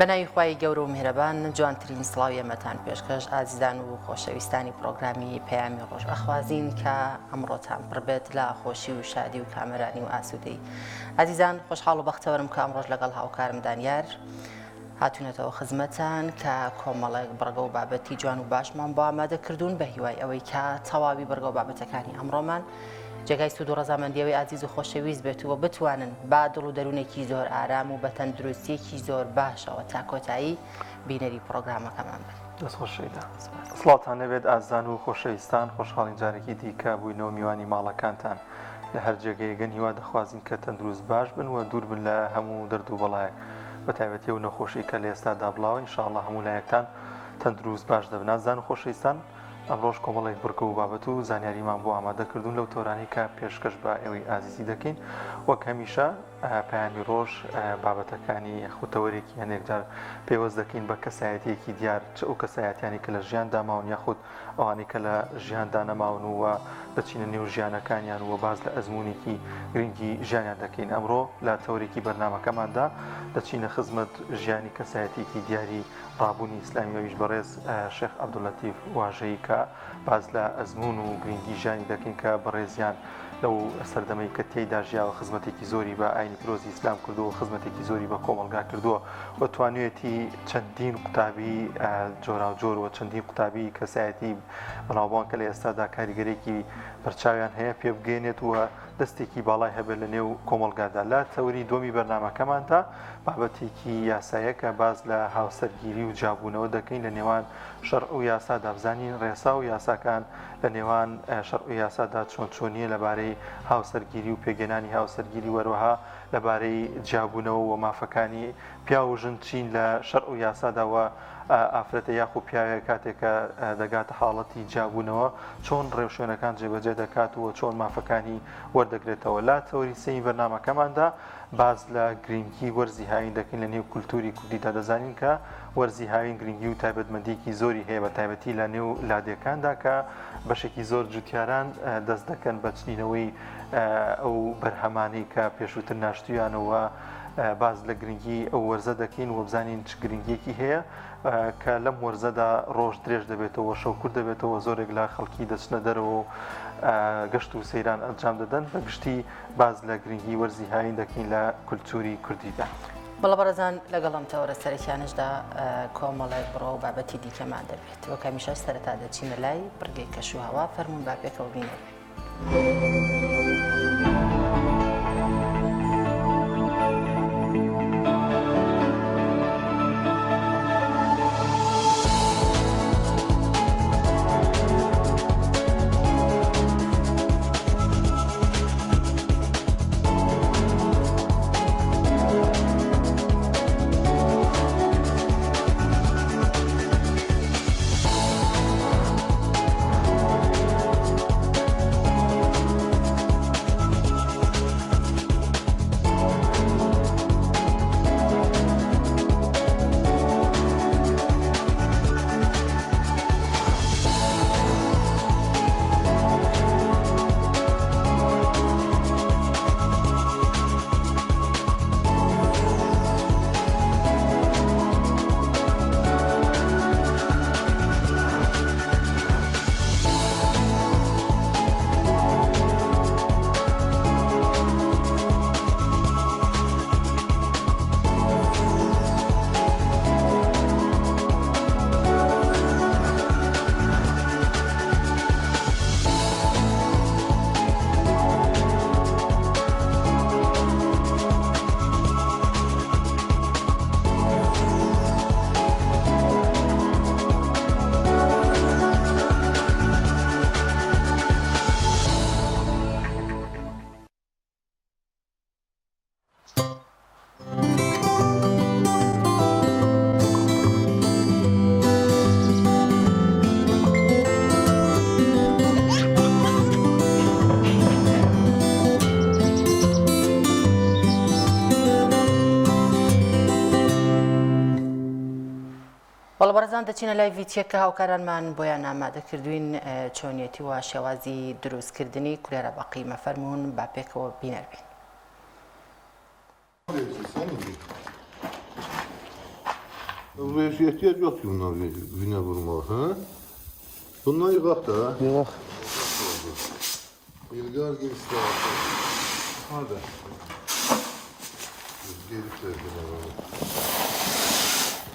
بەناوی خوای گەورە و میهرەبان جوانترین سڵاو ئێمەتان پێشکەش ئازیزان و خۆشەویستانی پرۆگرامی پەیامی ڕۆژ ئەخوازین کە ئەمڕۆتان پڕبێت لە خۆشی و شادی و کامەرانی و ئاسوودەی. ئازیزان خۆشحاڵ و بەختەوەرم کە ئەمڕۆژ لەگەڵ هاوکارم دانیار هاتوونەتەوە خزمەتان کە کۆمەڵێک بڕگە و بابەتی جوان و باشمان بۆ ئامادەکردوون بە هیوای ئەوەی کە تەواوی بڕگە و بابەتەکانی ئەمڕۆمان جێگای سوود و ڕەزامەندیەوەی ئازیز و خۆشەویست بێتەوە بتوانن با دڵ و دەروونێکی زۆر ئارام و بە تەندروستیەکی زۆر باشەوە تا کۆتایی بینەری پرۆگرامەکەمان بن. دەستخۆشیدا سڵاتان نەبێت ئازان و خۆشەویستان خۆشحاڵین جارێکی دیکە بووینەوە میوانی ماڵەکانتان لە هەر جێگەیەگەن هیوا دەخوازین کە تەندروست باش بن و دوور بن لە هەموو دەرد و بەڵایەک بە تایبەتی و نەخۆشی کە لە ئێستادا بڵاوە ئینشاءڵڵا هەموو لایەکتان تەندروست باش دەبن. ئازان و خۆشەویستان ئەمڕۆژ کۆمەڵێک بڕگە و بابەت و زانیاریمان بۆ ئامادەکردوون لەو تۆرانی کە پێشکەش بە ئێوەی ئازیزی دەکەین وەک هەمیشە پەیامی ڕۆژ بابەتەکانی خوتەوەرێکی هەنێکجار پێوەست دەکەین بە کەسایەتێکی دیار چ ئەو کەسایەتیانی کە لە ژیاندا ماون یاخود ئەوانی کە لە ژیاندا نەماون و دەچینە نێو ژیانەکانیان و باز لە ئەزمونێکی گرنگی ژیانیان دەکەین. ئەمڕۆ لە تەورێکی بەرنامەکەماندا دەچینە خزمەت ژیانی کەسایەتێکی دیاری ڕابوونی ئیسلامی ئەویش بەڕێز شێخ عەبدوڵەتیف واژەی کە باز لە ئەزمون و گرنگی ژیانی دەکەین کە بەڕێزیان لەو سەردەمەی کە تێیدا ژیاوە خزمەتێکی زۆری بە ئاینی پیرۆزی ئیسلام کردووە خزمەتێکی زۆری بە کۆمەلگا کردووە و توانوێتی چەندین قوتابی جۆراوجۆر و چەندین قوتابی کەسایەتی بەناوبانگ کە لە ئێستادا کاریگەرێکی بەرچاویان هەیە پێ بگەێنێت وە دەستێکی باڵای هەبێت لە نێو کۆمەلگادا. لە تەوری دووەمی بەرنامەکەماندا بابەتێکی یاسایە کە باز لە هاوسەرگیری و جابوونەوە دەکەین لە نێوان شەرع و یاسادا بزانین ڕێسا و یاساکان لە نێوان شەرع و یاسادا چۆن چۆنیە لەبارەی هاوسەرگیری و پێگەنانی هاوسەرگیری وەروەها لەبارەی جابوونەوە و مافەکانی پیا و ژن چین لە شەرع و یاساداوە ئافرەتە یاخو پیاوێک کاتێکە دەگاتە حاڵەتی جابوونەوە چۆن ڕێوشوێنەکان جێبەجێ دەکات و چۆن مافەکانی وەردەگرێتەوە. لا تەوری سەی بەرنامەکەماندا باز لە گرنگی وەرزی هاوین دەکەین لە نێو کولتوری کوردیدا دەزانین کە وەرزی هاوین گرنگی و تایبەتمەندیکی زۆری هەیە بە تایبەتی لە نێو لادێکاندا کە بەشێکی زۆر جوتیاران دەست دەکەن بە چنینەوەی ئەو بەرهەمانەی کە پێشووتر ناشتویانەوە باز لە گرنگی ئەو وەرزە دەکەین و بزانین چ گرنگیەکی هەیە کە لەم وەرزەدا ڕۆژ درێژ دەبێتەوە شەوکورد دەبێتەوە زۆرێک لە خەڵکی دەچنە دەرەوە و گەشت و سەیران ئەنجام دەدەن بە گشتی باز لە گرنگی وەرزی هاوین دەکەین لە کولتوری کوردیدا. بەڵە بەڕێزان لەگەڵم تەورە سەرەکیانشدا کۆمەڵێک بڕۆ و بابەتی دیکەمان دەبێت وە کەمیشە سەرەتا دەچینە لای بڕگەی کەش و هەوا فەرموون با پێکەوە بینێت. بەڵە بەڕێزان دەچینە لای ڤیدیۆکە هاوکارانمان بۆیان ئامادە کردوین چۆنیەتی و شێوازی دروستکردنی کولێرە بە قیمە فەرموون با پێکەوە بینەربین. Buraya şey ihtiyaç yok ki bunlar güne vurmalı. Ha? Bundan yıkak da. Ha? Yok. İlgar gibi ister. Hadi. Gelip verdim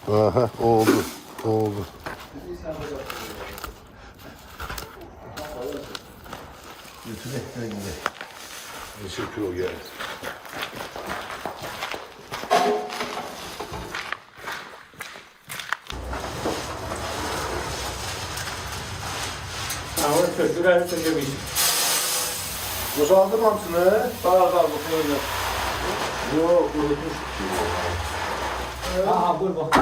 bana. Aha oldu. Oldu. Teşekkür o geldi. Ahmet Köşkü'den çekemeyiz. Boşaldım hamsını. Sağ ol bu konuda. Yok unutmuş. Aha buyur bak.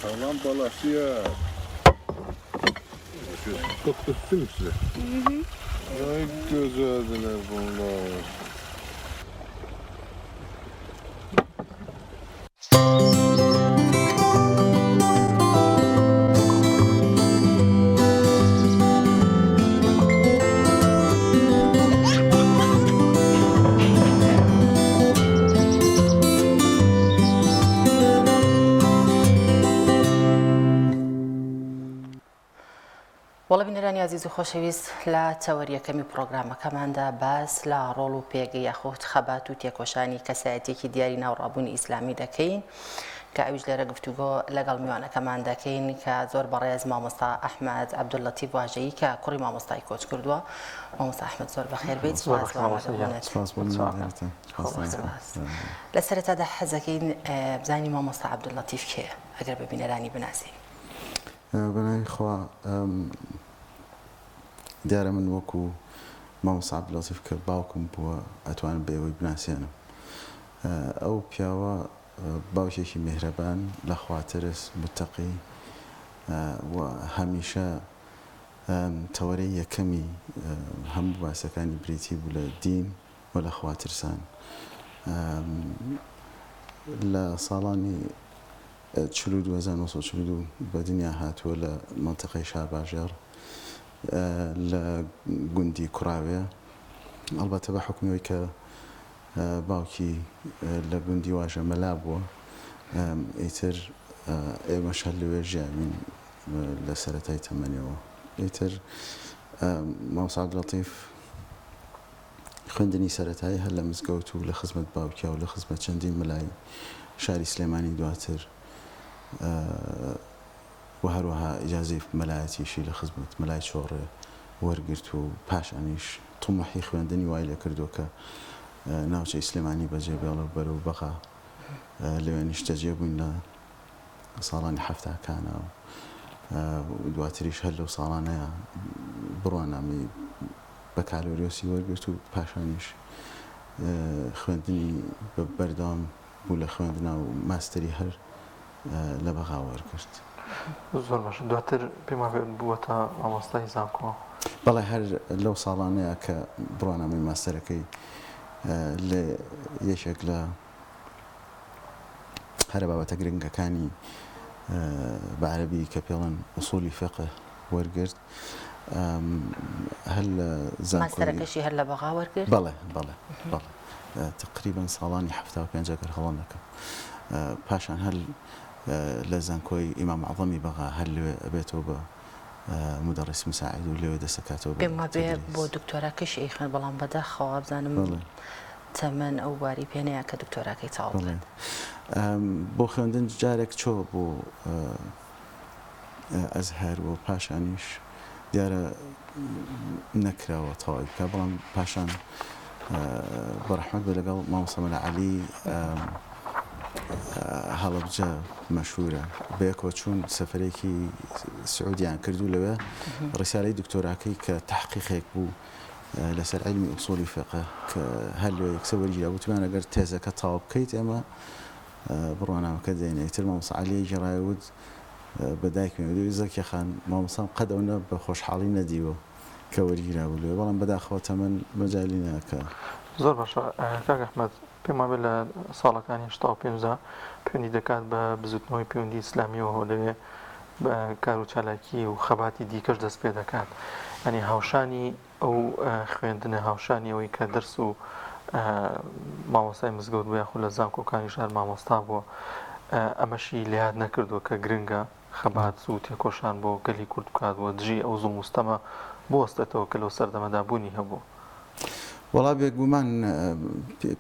Sağlam balasıya. Çok tutsun size. Ay güzeldiler bunlar. وڵە بینەرانی عزیز و خۆشەویست لە چاوەریەکەمی پرۆگرامەکەماندا باس لە ڕۆڵ و پێگەی یاخۆت خەبات و تێکۆشانی کەسایەتێکی دیاری ناوڕابوونی ئیسلامی دەکەین کە ئەویش لێرە گفتوگۆ لەگەڵ میوانەکەمان دەکەین کە زۆر بەڕێز مامۆستا ئەحمەد عەبدوڵەتیف واژەیی کە کوڕی مامۆستای کۆچ کردووە. مامۆستا ئەحمەد زۆر بەخێر بیت. لە سەرەتادا حەزەکەین بزانین مامۆستا عەبدوڵەتیف کێیە ئەگەر بە بینەرانی بناسین. بەناوی خوا دیارە من وەکو مامۆستا عەبدوڵەتیف کە باوکم بووە ئەتوانم بە ئێوەی بناسیێنم. ئەو پیاوە باوکێکی میهرەبان لە خواترس متەقی و هەمیشە تەوەرەی یەکەمی هەموو باسەکانی بریتی بوو لە دین و لە خواترسان. لە ساڵانی 1940 بە دنیا هاتووە لە مەنتەقەی شارباژێر لە گوندی کوڕاوێ، ئەڵبەتە بە حکومەوەی کە باوکی لە گوندی واژە مەلا بووە ئیتر ئێمەش هەر لەوێ ژیامین لە سەرەتای تەمەنیەوە. ئیتر مامۆستا عەبدوڵەتیف خوێندنی سەرەتایی هەر لە مزگەوت و لە خزمەت باوکیە و لە خزمەت چەندین مەلای شاری سلێمانی دواتر و هەروەها ئیجازەی مەلایەتیشی لە خزمەت مەلای چۆڕێ وەرگرت و پاشانیش تومەحی خوێندنی وای لێ کردووە کە ناوچەی سلێمانی بەجێ بێڵە بەرەو بەغا لەوێنیش دەجێ بووین لە ساڵانی حەفتاکانە و دواتریش هەر لەو ساڵانەیە بڕوانامی بە کالۆریۆسی وەرگرت و پاشانیش خوێندنی بەردەوام بوو لە خوێندنا و ماستەری هەر لە بەغا وەرگرت. زۆر باش. دواتر پێما بووەتە مامۆستای زانکۆ. بەڵێ هەر لەو ساڵانەیە کە بڕوانامی ماستەرەکەی لە یەکێک لە هەرە بابەتە گرنگەکانی بە عەرەبی کە پێڵێن ئوسولی فقه وەرگرت. هەر لە ماستەرەکەشی هەر لە بەغا وەرگرت؟ بەڵێ بەڵێ بەڵێ تقریباً ساڵانی 75 گەر هەڵە نەکەم. پاشان هەر لە زانکۆی ئیمام عەظەمی بەغا هەر لەوێ ئەبێتەوە بە مدەڕیس مساعید و لەوێ دەسەکاتەوە پێم وابێ بۆ دکتۆراکەشی ئەی بەڵام بەداخەوە بزانم تەمەن ئەو واری پێنەیە کە دکتۆراکەی تەواو بکات. بۆ خوێندن جارێک چۆ بۆ ئەزهەر و پاشانیش دیارە نەکراوە تەواوی بکە، بەڵام پاشان بەڕەحمەت بە لەگەڵ مامۆستا مەلا عەلی هەڵەبجە مەشهورە بەیەکەوە چوون سەفەرێکی سعودیان کردو لەوێ ڕیسالەی دکتۆراکەی کە تەحقیقێک بوو لەسەر عیلمی ئوسولی فقه کە هەر لەوێ یەکسەر وەرگیرا بوتمان ئەگەر تێزەکە تەواو بکەیت ئێمە بڕوانامەکە دێنێ. ئیتر مامۆستا عەلی گێڕایەوت بە دایکم دوی زەکی خان مامۆستام قەت ئەوە بە خۆشحاڵی نەدیوە کە وەرگیرا بوو لێ، بەڵام بەداخەوە تەمەن مەجالی ناکە. زۆر باشە. کاک ئەحمەد پێما بێت لە ساڵەکانی 85 پەیوەندی دەکات بە بزوتنەوەی پەیوەندی ئیسلامیەوە لەوێ بە کار و چالاکی و خەباتی دیکەش دەست پێ دەکات. ینی هاوشانی ئەو خوێندنە هاوشانی ئەوەی کە دەرس و مامۆستای مزگەوت بوو یاخود لە زانکۆکانی شار مامۆستا بووە ئەمەشی لێیاد نەکردووە کە گرنگە خەبات و تێکۆشان بۆ گەلی کورد بکات بۆ دژی ئەو زوڵ مستەمە بوەستێتەوە کە لەو سەردەمەدا بوونی هەبوو. وەڵا بێگومان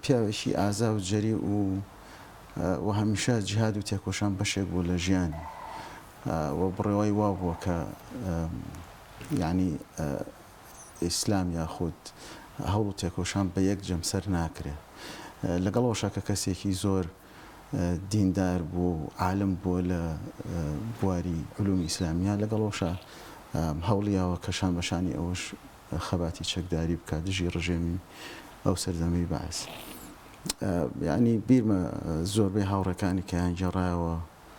پیاوێکی ئازا و جەری و هەمیشە جیهاد و تێکۆشان بەشێک بوو لە ژیانی و بڕێوەی وا بووە کە یعنی ئیسلام یاخود هەوڵ و تێکۆشان بە یەک جەمسەر ناکرێ لەگەڵەوەشە کە کەسێکی زۆر دیندار بوو عالم بووە لە بواری علومی ئیسلامیە لەگەڵەوەشە هەوڵیاوە کەشان بەشانی ئەوەش خەباتی چەکداری بکات دژی ڕژێمی ئەو سەردەمەی بەعس یعنی بیرمە زۆربەی هاوڕەکانی کە هەنجێڕایەوە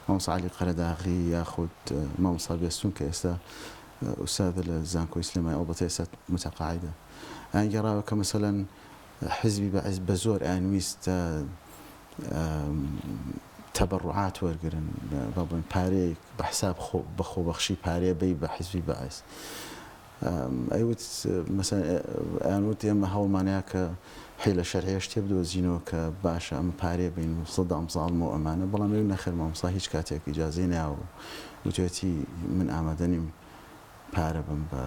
مامۆستا عەلی قەرەداغی یاخود مامۆستا بێستون کە ئێستا ئوستادە لە زانکۆی سلێمانی ئەڵبەتە ئێستا متەقاعدە هەنجێڕایەوە کە مەسەلەن حزبی بەعس بە زۆر ئەیانویستە تەبەڕوعات وەرگرن بڵێن پارەیەک بە حساب بەخۆبەخشی پارەیە بەی بە حیزبی بەعس ئەیوت مەسەلەن ئەیانوت ئێمە هەوڵمانەیە کە حیلە شەرعیە شتێ بدۆزینەوە کە باشە ئەمە پارەیە بین و سەد ئەمساڵمەوە ئەمانە بەڵام ئێوە نەخێر مامۆستا هیچ کاتێک ئیجازەی نایەوە وتوێتی من ئامادە نیم پارە بم بە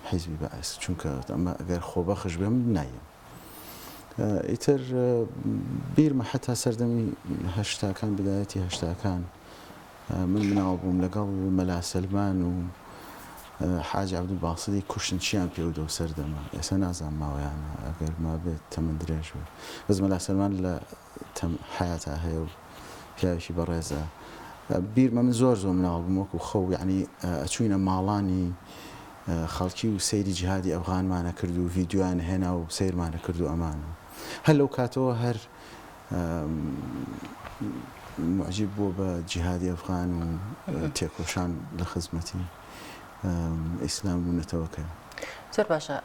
حیزبی بەعس چونکە ئەمە ئەگەر خۆبەخش بێ من نایەم ئیتر بیرمە حتا سەردەمی هەشتاکان بدایەتی هەشتاکان من مناوە بووم لەگەڵ مەلا سەلمان و حاج عەبدولباسیطی کوشتن چیان پێوە و سەردەمە ئێستا نازانم ماوەیانە ئەگەر ما بێت تەمەن درێژ بێت بەس مەلا سەلمان لە حیاتا هەیە و پیاوێکی بەڕێزە بیرمە من زۆر مناوە بووم وەکو خەو یعنی ئەچوینە ماڵانی خەڵکی و سەیری جیهادی ئەفغانمانە کرد و ڤیدیۆیان هێنا و سەیرمانە کرد و ئەمانە هەر لەو کاتەوە هەر معجب بووە بە جیهادی ئەفغان و تێکۆشان لە خزمەتی ئیسلام بوونەتەوەکە زۆر باشە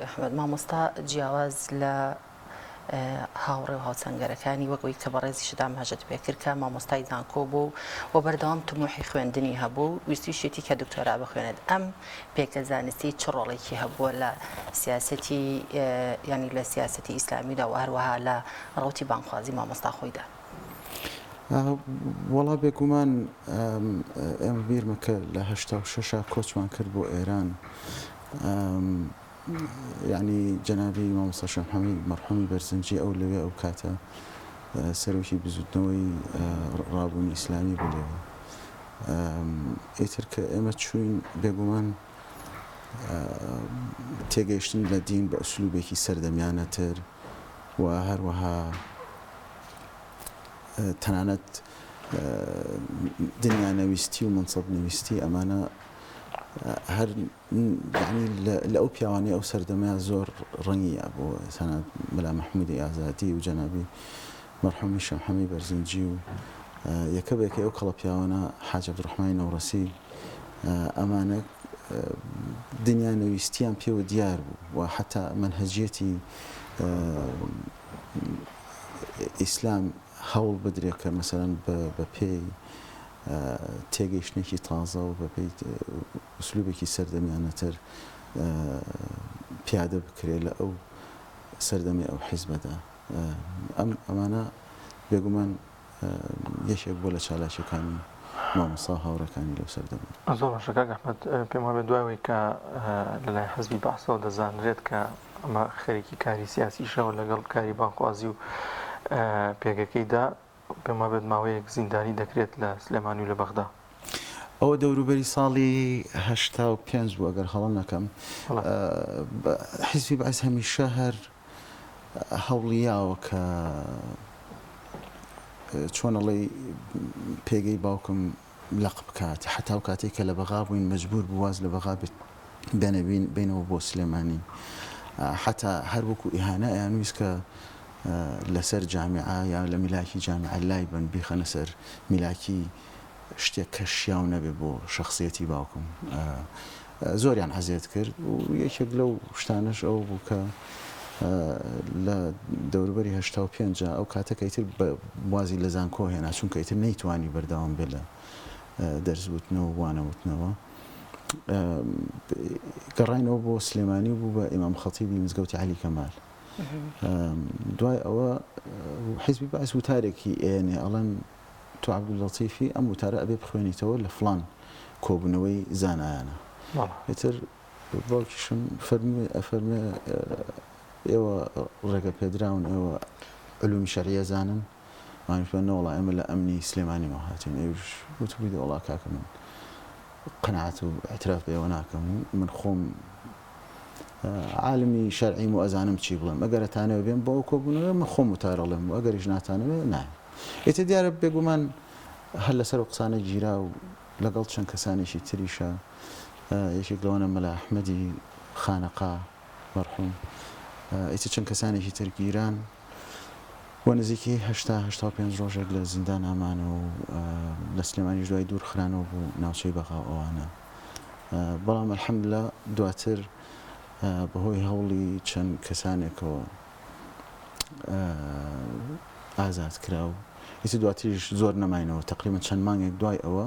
ئەحمەد مامۆستا جیاواز لە هاوڕێ و هاوسەنگەرەکانی وەکەوەی کە بەڕێزی شدام هەژەت پێ کرد کە مامۆستای زانکۆ بوو و بەردەوام تموحی خوێندنی هەبوو ویستی شێتی کە دکتۆرا بخوێنێت ئەم پێکە زانستی چ ڕۆڵێکی هەبووە لە سیاسەتی ینی لە سیاسەتی ئیسلامیدا و هەروەها لە ڕەوتی بانخوازی مامۆستا خۆیدا وەڵا بێگومان ئێمە بیرمە کە لە هەشتا و شەشا کۆچمان کرد بۆ ئێران یعنی جەنابی مامۆستا شێخ محەممەد مەرحومی بەرزنجی ئەو لەوێ ئەو کاتە سەرۆکی بزوتنەوەی ڕابوونی ئیسلامی بوو لێوە ئیتر کە ئێمە چوین بێگومان تێگەیشتن لە دین بە ئوسلوبێکی سەردەمیانەتر و هەروەها تەنانەت دنیا نەویستی و منسەب نویستی ئەمانە هەر لە ئەو پیاوانەی ئەو سەردەمەیە زۆر ڕەنگیە بۆ تەنانەت مەلا مەحموودی ئازادی و جەنابی مەرحومی شێخ محەممەد بەرزنجی و یەکەبێکی ئەو کەڵە پیاوانە حاج عەبدوڕەحمانی نەوڕەسی ئەمانە دنیا نەویستیان پێوە دیار بوو و حتا مەنهەجیەتی ئیسلام هەوڵ بدرێت کە مەسەلەن بە پێی تێگەیشتێکی تازە و بە پێی ئوسلوبێکی سەردەمیانەتر پیادە بکرێت لە ئەو سەردەمی ئەو حیزبەدا ئەمانە بێگومان یەکێک بۆ لە چالاکیەکانی مامۆستا هاوڕەکانی لەو سەردەما زۆر باشە کاک ئەحمەد پێم وابێت دوایەوەی کە لەلای حزبی بەعسەوە دەزانرێت کە ئەمە خەریکی کاری سیاسیشەوە لەگەڵ کاری بانخوازی و پێگەکەیدا پێم وابێت ماوەیەک زیندانی دەکرێت لە سلێمانی و لە بەغدا ئەوە دەوروبەری ساڵی 85 بوو ئەگەر هەڵە نەکەم حیزبی بەعس هەمیشە هەر هەوڵیاوە کە چۆنەڵێ پێگەی باوکم لەق بکات حتا و کاتێک کە لە بەغا بووین مەجبور بواز لە بەغا بێنەبین بینەوە بۆ سلێمانی حتا هەر وەکو ئیهانە ئەیانویست کە لەسەر جامیعە یان لە میلاکی جامیعە لای بن بیخەنە سەر میلاکی شتێک کە شیاو نەبێ بۆ شەخسیەتی باوکم زۆریان حەزێت کرد و یەکێک لەو شتانەش ئەو بوو کە لە دەوروبەری 85 ئەو کاتەکە ئیتر وازی لە زانکۆ هێنا چونکە ئیتر نەیتوانی بەردەوام بێ لە دەرزوتنەوە وانەوتنەوە گەڕاینەوە بۆ سلێمانی بوو بە ئیمام خەتیبی مزگەوتی عەلی کەمال دوای ئەوە حیزبی بەعس وتارێکی ئێنێ ئەڵەن تو عەبدوللەتیفی ئەم وتارە ئەبێ بخوێنیتەوە لە فڵان کۆبوونەوەی زانایانە ئیتر باوکیشم فەرمێ ئێوە ڕێگە پێدراون ئێوە علومی شەریعە زانن وانشوانە وڵا ئێمە لە ئەمنی سلێمانیەوە هاتین ئێوش وتبیدە وڵا کاکە من قەناعەت و اعتراف بێەوە ناکەم من خۆم عالمی شەرعیم و ئەزانم چی بڵێم ئەگەر ئەتانەوە بێم بۆ ئەو کۆبوونەوە من خۆم وتارەڵێم و ئەگەریش ناتانەوێ نایە ئێتە دیارە بێگومان هەر لەسەر قسانە گیرا و لەگەڵ چەند کەسانێکی تریشە یەکێک لەوانە مەلا ئەحمەدی خانەقا مەرحوم ئیتر چەند کەسانێکی ترگیران و نزیکی 85 ڕۆژێک لە زیندان ئامانە و لە سلێمانیش دوای دوور خرانەوە بوو ناوچەی بەقا ئەوانە بەڵام ئەلحەمدوللا دواتر بەهۆی هەوڵی چەند کەسانێکەوە ئازاد کرا و هیچ دواتریش زۆر نەماینەوە تقریبا چەند مانگێک دوای ئەوە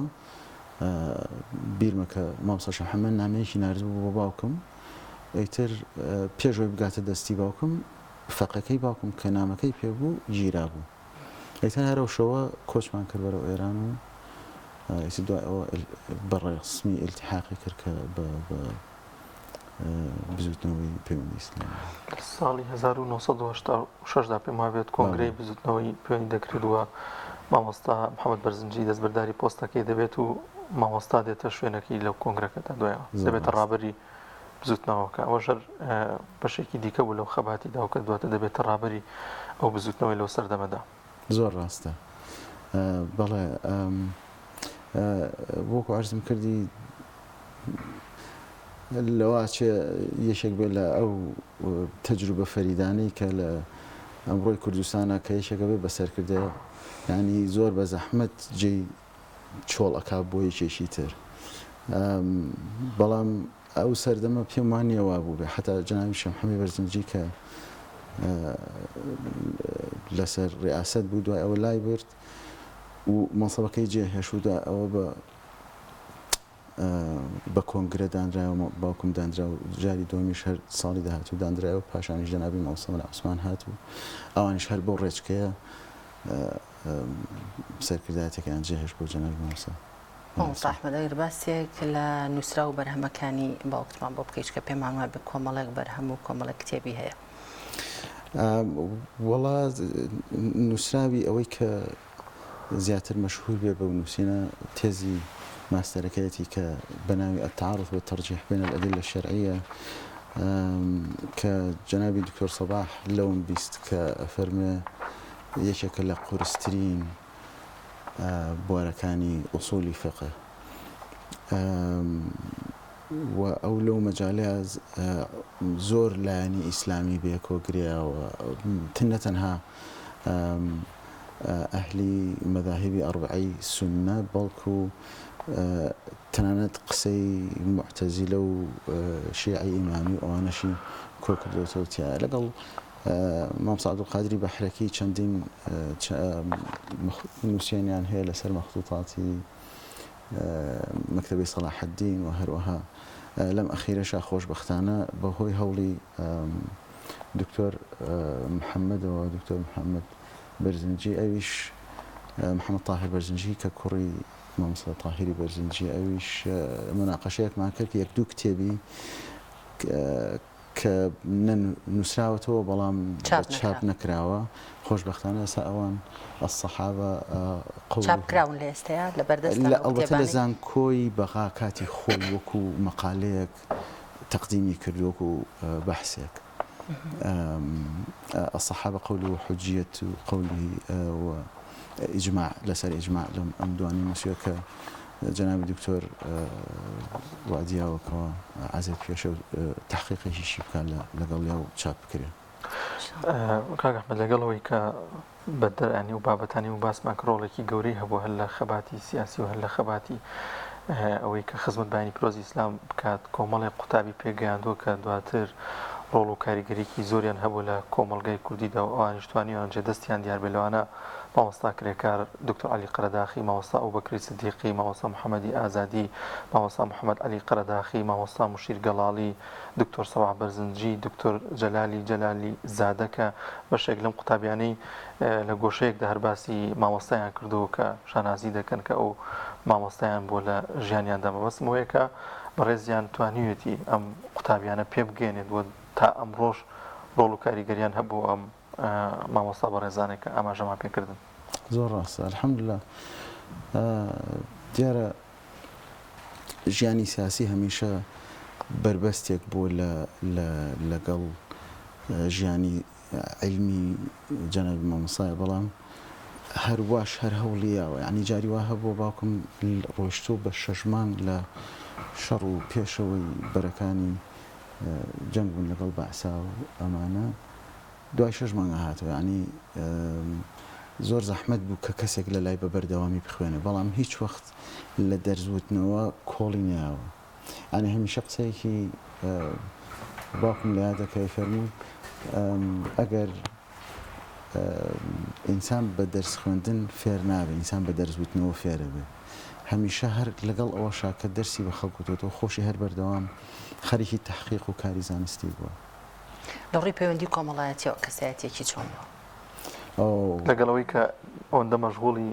بیرمە کە مامۆستا شێخ محەممەد نامەیەکی ناردبوو بۆ باوکم ئەیتر پێشەوەی بگاتە دەستی باوکم فەقەکەی باوکم کە نامەکەی پێبوو گیرا بوو ئەیتر هەرەوشەوە کۆچمان کرد بەرەو ئێران و ئیتر دوای ئەوە بەڕێسمی ئیلتیحاقی کرد کە بە بزوتنەوەی پەیوەندی ئیسلامی ساڵی 1986 دا پێم وابێت کۆنگرەی بزوتنەوەی پەیوەندی دەکردووە مامۆستا محەممەد بەرزنجی دەستبەرداری پۆستەکەی دەبێت و مامۆستا دێتە شوێنەکەی لەو کۆنگرەکەدا دوایەوە دەبێتە ڕابەری بزوتنەوەکە ئەوەژەر بەشێکی دیکە بوو لەو خەباتیدا و کە دواتە دەبێتە ڕابەری ئەو بزوتنەوەی لەو سەردەمەدا زۆر ڕاستە بەڵێ وەکو عەرزم کردی لەوا چێ یەشێک بێت لە ئەو تەجروبە فەریدانەی کە لە ئەمڕۆی کوردستانە کە یەشێکە بێت بەسەرکردەیە یعنی زۆر بە زەحمەت جێی چۆڵ ئەکا بۆ یەکێکی تر بەڵام ئەو سەردەمە پێم وانیەوە بوو بێ حتا جەنابی شێخ محەممەد بەرزنجی کە لەسەر ڕیاست بوو دوای ئەوە لای برد و مەنسەبەکەی جێهێشوودا ئەوە بە کۆنگرە دانرایەوە باوکم دانرا و جاری دۆمیش هەر ساڵی داهاتوو دانرایەوە پاشانیش جەنابی مامۆستا مەلا عوسمان هات و ئەوانیش هەر بۆ ڕێچکەیە سەرکردایەتێکیان جێهێش بۆ جەنابی مامۆستا مامۆستا ئەحمەد ئەگەر باسێک لە نووسرا و بەرهەمەکانی باوکتمان بۆ بکەیت کە پێمان وایە بە کۆمەڵێک بەرهەم و کۆمەڵێک کتێبی هەیە وەڵا نووسراوی ئەوەی کە زیاتر مەشهور بێ بەو نووسینە تێزی ماستەرەکەیەتی کە بەناوی التعارض بالترجيح بين الأدلة الشرعية کە جەنابی دکتۆر سەباح لەوم بیست کە ئەفەرمێ یەکێکە لە قورسترین بوارەکانی ئوسولی فقه و ئەو لەو مەجالەیە زۆر لایەنی ئیسلامی بێ کۆگرێەوە تەنها ئەهلی مەذاهبی ئەربعەی سوننە بەڵکو تەنانەت قسەی معتەزیلە و شیعی ئیمامی ئەوانەشی کۆ کردوێتەوە تایە لەگەڵ مامۆستا عەبدولقادری بەحرەکی چەندین نووسێنیان هەیە لەسەر مەخطوطاتی مەکتەبەی سەلاح الدین و هەروەها لەم ئەخیرەشا خۆشبەختانە بەهۆی هەوڵی دکتۆر محەممەدەوە دکتۆر محەممەد بەرزنجی ئەویش محەممەد تاهیر بەرزنجی کە کوڕی مامۆستا تاهیری بەرزنجی ئەویش مناقەشەیەکمان کرد یەک دوو کتێبی کە نووسراوەتەوە بەڵام چاپ نەکراوە خۆشبەختانە ئێستا ئەوان السەحابە چاپکراون لە ئێستەیە لە بەردەستە ئەڵبەتە لە زانکۆی بەغا کاتی خۆی وەکو مەقالەیەک تەقدیمی کرد وەکو بەحسێک الصحابة قوله حجية وقوله وإجماع لسر إجماع لم أمدواني مسيوك جناب الدكتور وعديا وكوا عزيز فيشو تحقيقه شيء كان لقولي أو شاب كريم کاک ئەحمەد لەگەڵەوەی کە بەدەرانی و بابەتانی و باسمان کڕۆڵێکی گەورەی هەبوو هەر لە خەباتی سیاسی و هەر لە خەباتی ئەوەی کە خزمەت بەیانی پیرۆزی ئیسلام بکات کۆمەڵێک قوتابی پێگەیاندووە کە دواتر ڕۆڵ و کاریگەریکی زۆریان هەبوو لە کۆمەڵگەی کوردیدا و ئەوانیش توانیان جێ دەستیان دیار بێ لەوانە مامۆستا کرێکار دکتۆر عەلی قەرەداخی مامۆستا ئەبوبەکری سدیقی مامۆستا محەممەدی ئازادی مامۆستا محەممەد عەلی قەرەداخی مامۆستا موشیر گەڵاڵی دکتۆر سەباح بەرزنجی دکتۆر جەلالی زادەکە بەشێک لەم قوتابیانەی لە گۆشەیەکدا هەرباسی مامۆستایان کردووە کە شانازی دەکەن کە ئەو مامۆستایان بۆ لە ژیانیاندا مەبەستمەوەیە کە بەڕێزیان توانیوێتی ئەم قوتابیانە پێ بگەێنێت تا ئەمڕۆژ ڕۆڵ و کاریگەریان هەبوو ئەم مامۆستا بەڕێزانێک کە ئاماژەمان پێکردن زۆر ڕاستە الحەمدوللا دیارە ژیانی سیاسی هەمیشە بربەستێک بووە لەگەڵ ژیانی علمی جەنابی مامۆستایە بەڵام هەروەش هەر هەوڵیەوە یعنی جاری وا هەبوو باوکم ڕۆیشتوو بە 6 مانگ لە شەڕ و پێشەوەی بەرەکانی جەنگ بوون لەگەڵ بەعسا و ئەمانە دوای 6 مانگ هاتەوە ینی زۆر زەحمەت بوو کە کەسێک لە لای بە بەردەوامی بخوێنێ بەڵام هیچ وەخت لە دەرزوتنەوە کۆڵی نیاوە ئەنی هەمیشە قسەیەکی باوکم لە یادەکەی فەرموو ئەگەر ئینسان بە دەرس خوێندن فێر نابێ ئینسان بە دەرزوتنەوە فێرە بێ هەمیشە هەر لەگەڵ ئەوەشا کە دەرسی بە خەڵکوتێتەوە خۆشی هەر بەردەوام خەریکی تەحقیق و کاری زانستی بووە لەڕووی پەیوەندی کۆمەڵایەتیەوە کەسایەتێکی چۆن بووە لەگەڵەوەی کە ئەوەندە مەشغوڵی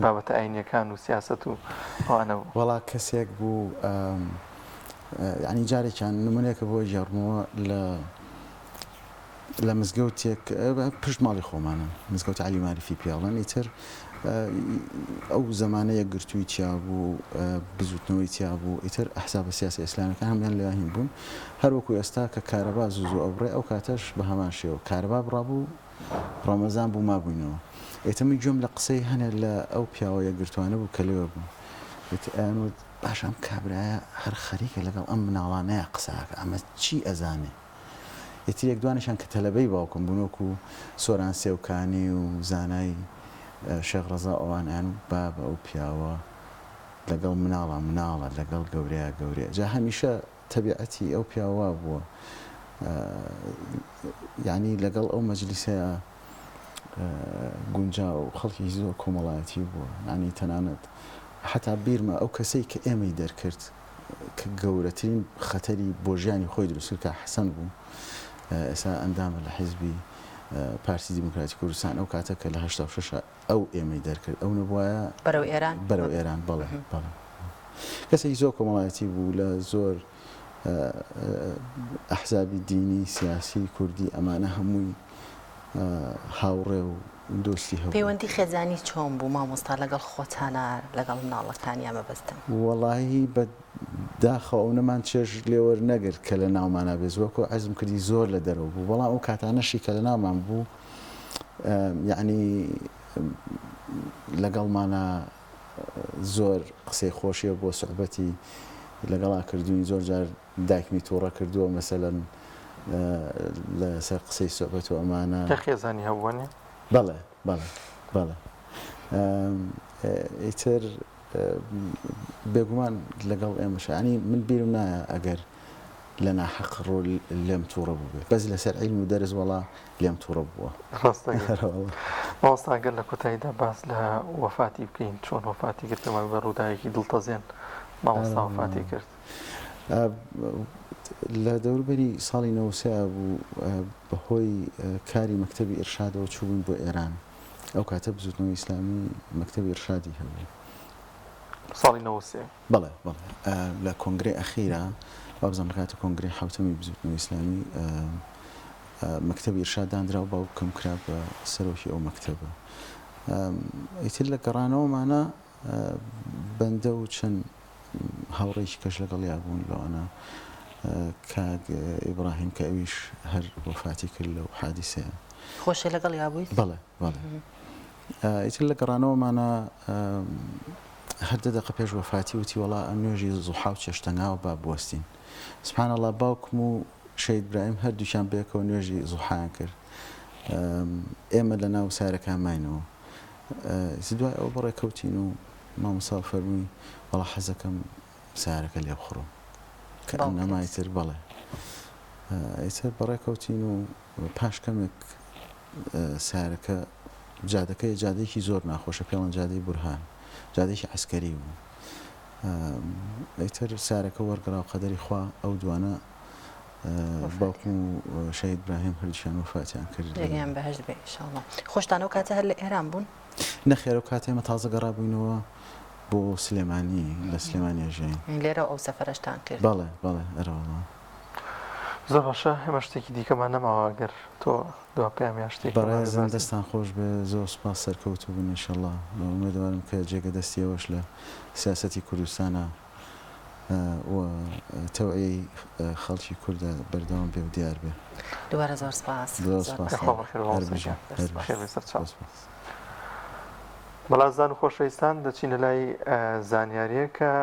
بابەتە ئاینیەکان و سیاست و ئەوانە بوو وەڵا کەسێک بوو ینی جارێکیان نمونەیەکە بۆ ژێڕمەوە لە مزگەوتێک پشت ماڵی خۆمانە مزگەوت عەلی ماریفی پیاڵەن ئیتر ئەو زەمانەیە گرتووی تیا بوو بزوتنەوەی تیا بوو ئیتر ئەحزابە سیاسی ئیسلامیەکان هەمیان لەوهین بوون هەروەکو ئێستا کە کارەبا زوو ئەوڕێ ئەو کاتەش بە هەمان شێوە کارەبا بڕابوو ڕەمەزان بوو مابووینەوە ئێتەمی گوێم لە قسەی هەنێ لە ئەو پیاوەیە گرتوانە بوو کە لێوە بوو ئەیانوت باشم کابرایە هەر خەریکە لەگەڵ ئەم مناڵانەیە قساکە ئەمە چی ئەزانێ یەکتریەک دوانیشان کە تەلەبەی باوکم بوونەوەکو سۆران سێوکانی و زانای شێخ ڕەزا ئەوانیان بابە ئەو پیاوە لەگەڵ مناڵە لەگەڵ گەورەیە گەورەیە جا هەمیشە تەبیعەتی ئەو پیاوە بووە یعنی لەگەڵ ئەو مەجلیسەیە گونجا و خەڵکی زۆر کۆمەڵایەتی بووە ینی تەنانەت حتا بیرمە ئەو کەسەی کە ئێمەی دەرکرد کە گەورەترین خەتەری بۆ ژیانی خۆی دروست کە حەسەن بوو ئێستا ئەندامە لە حیزبی پارتی دیموکراتی کوردستان ئەو کاتە کە لە 86 ئەو ئێمەی دەرکرد ئەو نەبووایە بەرەو ئێران بەڵێ کەسێکی زۆر کۆمەڵایەتی بوو لە زۆر ئەحزابی دینی سیاسی کوردی ئەمانە هەمووی هاوڕێ و دۆستی هەبوو پەیوەندی خێزانی چۆن بوو مامۆستا لەگەڵ خۆتانە لەگەڵ مناڵەکانی ئەمە بەستن وەڵاهی بە داخەوە ئەو نەمان چێژ لێوە نەگرت کە لە ناومانە بێز وەکو عەزم کردی زۆر لە دەرەوە بوو بەڵام ئەو کاتانەشی کە لە ناومان بوو یعنی لەگەڵمانە زۆر قسەی خۆشیە بۆ سوحبەتی لەگەڵا کردوین زۆر جار دایکمی تووڕە کردووە مەسەلەن لەسەر قسەی سوحبەت و ئەمانە خێزانی هەبوونی بەڵێ بەڵێ بەڵێ ئیتر بێگومان لەگەڵ ئێمەش ینی من بیرم نایە ئەگەر لە ناحەق ڕۆ لێم تووڕە بوو بێت بەس لەسەر عیلم و دەرز وەڵا لێم تووڕە بووە مامۆستا گەر لە کۆتاییدا باس لە وەفاتی بکەین چۆن وەفاتی کردەوە بە ڕووداوێکی دڵتەزێن مامۆستا وەفاتی کرد لە دەوروبەری ساڵی 93 بوو بەهۆی کاری مەکتەبی ئێرشادەوە چوون بۆ ئێران ئەو کاتە بزوتنەوەی ئیسلامی مەکتەبی ئێرشادی هەبوو ساڵی 93 بەڵێ بەڵێ لە کۆنگرەی ئەخیرە وابزانم کاتە کۆنگرەی حوتەمی بزوتنەوەی ئیسلامی مەکتەبی ئێرشاد دانرا و باوکم کرا بە سەرۆکی ئەو مەکتەبە ئیتر لە گەڕانەوەمانە بەندە و چەند هاوڕێکی کەش لەگەڵیا بوون لەوانە کاک ئیبراهیم کە ئەویش هەر وەفاتی کرد لەو حادیسەیە خۆشی لەگەڵ یابوویت بەڵێ بەڵێ ئیتر لە گەڕانەوەمانە هەر دەدەقە پێش وەفاتی وتی وەڵا ئەم نوێژی زوحا و چێشتەنگاوە با بوەستین سبحان الله باوکم و شەید برایم هەردووشیان بێکەوە نوێژی زوحایان کرد ئێمە لە ناو سارەکان ماینەوە دوای ئەو بەڕێکەوتین و مامۆستا فەرمووی وەڵا حەزەکەم سارەکە لێ بخڕم کە نەمایتر بەڵێ ئیتر بەڕێکەوتین و پاش کەمێک سارەکە جادەکەی جادەیەکی زۆر ناخۆشە پێڵەن جادەی بورهان جادەیەکی عەسکەری بوو ئیتر سارەکە وەرگەڕا و قەدەری خوا ئەو دوانە باوکم و شەید براهیم هەردووشیان وەفاتیان کرد دەگەیان بەهەشت بێ ئینشاءڵڵا خۆشتان ئەو کاتە هەر لە ئێران بوون نەخێر ئەو کاتە ئێمە تازە گەڕابووینەوە بۆ سلێمانی لە سلێمانی ژین لێرە ئەو سەفەرەشتان کرد بەڵێ بەڵێ ئەرەوەڵا زۆر باشە ئێمە شتێکی دیکەمان نەماوە گەر تۆ دوا پێیان شتێک بەڕێزم دەستان خۆش بێ زۆر سپاس سەرکەوتوو بن ئینشەڵڵا ئومێدوارم کە جێگە دەستیەوەش لە سیاسەتی کوردستانە و تەوعی خەڵکی کوردە بەردەوام بێ و دیار بێ دووبارە زۆر سپاس بەڵازدان و خۆشەویستان دەچینە لای زانیاریە کە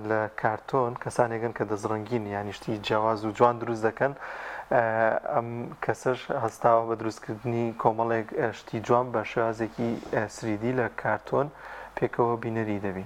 لە کارتۆن کەسانێکن کە دەزڕنگین یانیشتی جیاواز و جوان دروست دەکەن ئەم کەسەش هەستاوە بە دروستکردنی کۆمەڵێک شتی جوان بە شێوازێکی سریدی لە کارتۆن پێکەوە بینەری دەبی.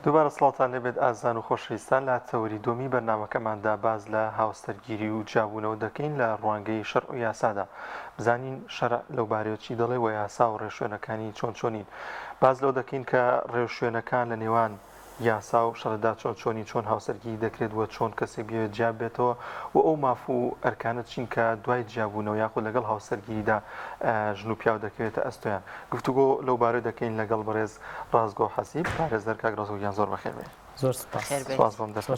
دووبارە سڵاتان لەبێت ئازان و خۆشەویستان لە تەوەری دومی بەرنامەکەماندا باز لە هاوسەرگیری و جیابوونەوە دەکەین لە ڕوانگەی شەرع و یاسادا بزانین شەرع لەو بارەیەکی دەڵێ و یاسا و ڕێشوێنەکانی چۆن چۆنین باز لەو دەکەین کە ڕێوشوێنەکان لە نێوان یاسا و شەردا چۆن چۆنی چۆن هاوسەرگیری دەکرێت وە چۆن کەسێک بێت جیاب بێتەوە و ئەو ماف و ئەرکانە چین کە دوای جیابوونەوە یاخود لەگەڵ هاوسەرگیریدا ژن و پیاو دەکەوێتە ئەستۆیان گفتوگۆ لەو بارەی دەکەین لەگەڵ بەڕێز ڕازگۆ حەسیب پارێزەر کاک ڕازگۆیان زۆر بەخێر بێت. زۆر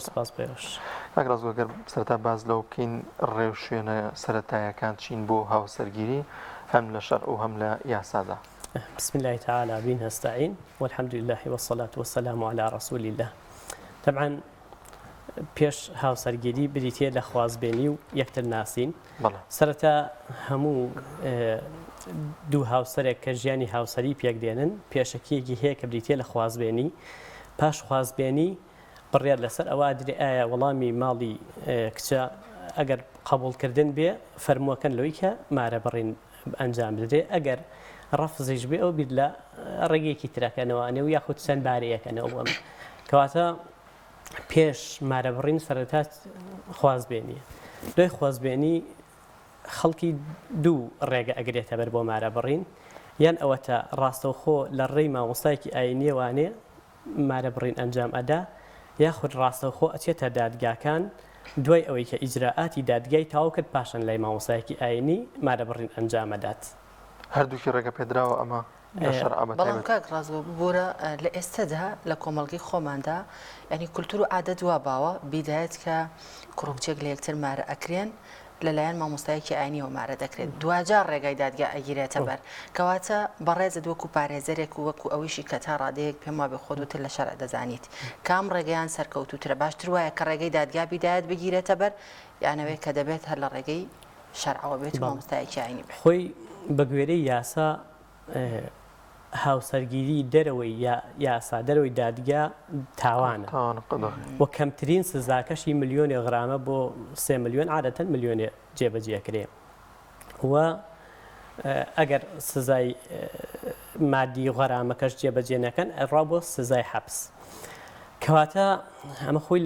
سپاس کاک ڕازگۆ گەر سەرەتا باز لەو بکەین ڕێو شوێنە سەرەتایەکان چین بۆ هاوسەرگیری هەم لە شەرع و هەم لە یاسادا. بسم الله تعالى به نستعين والحمد لله والصلاة والسلام على رسول الله. طبعا پیش هاوسەرگیری بریتیە لە خوازبێنی و یەکتر ناسین سەرەتا هەموو دوو هاوسەرێک کە ژیانی هاوسەری پێک دێنن پێشەکیەکی هەیە کە بریتیە لە خوازبێنی پاش خوازبێنی بڕیار لەسەر ئەوە درێ ئایا وەڵامی ماڵی کچە ئەگەر قبولکردن بێ فەرمووەکەن لەوەی کە مارە بڕین ئەنجام بدرێ ئەگەر ڕەفزیش بێ ئەو بیر لە ڕێگەیەکی ترەکەنەوەوانێ و یاخود چەند بارەیەکەنەوە ئەم کەواتە پێش مارەبڕین سەرەتا خوازبێنیە دوای خوازبێنی خەڵکی دوو ڕێگە ئەگرێتە بەر بۆ مارەبڕین یان ئەوەتە ڕاستەوخۆ لە ڕێی مامۆستایەکی ئاینیەوانێ مارەبڕین ئەنجام ئەدا یاخود ڕاستەوخۆ ئەچێتە دادگاکان دوای ئەوەی کە ئیجراءاتی دادگای تاو کرد پاشان لای مامۆستایەکی ئاینی مارەبڕین ئەنجامەدات. هەردووکی ڕێگە پێدراوە ئەمە بەڵام کاک ڕازگۆ ببوورە لە ئێستادا لە کۆمەڵگەی خۆماندا ینی کولتور و عادەت وا باوە بیدایەت کە کوڕکچێک لە یەکتر مارە ئەکرێن لەلایەن مامۆستایەکی ئاینیەوە مارە دەکرێت دوجار ڕێگای دادگا ئەگیرێتە بەر کەواتە بەڕێزت وەکو پارێزەرێک و وەکو ئەویشی کە تا ڕادەیەک پێم وابێ خۆتتر لە شەرع دەزانیت کام ڕێگەیان سەرکەوتوترە باشتر وایە کە ڕێگەی دادگا بیدایەت بگیرێتە بەر یانەوەی کە دەبێت هەر لە ڕێگەی شەرعەوە بێت مامۆستایەکی ئاینی بێت خۆی بە گوێرەی یاسا هاوسەرگیری دەرەوەی یاسا دەرەوەی دادگا تاوانە و کەمترین سزاکەشی ملیۆنی غرامە بۆ 3 ملیۆن عادەتەن ملیۆنێ جێبەجێکرێ و ئەگەر سزای مادی غەرامەکەش جێبەجێ نەکەن ئەڕا بۆ سزای حەبس کەواتە ئەمە خۆی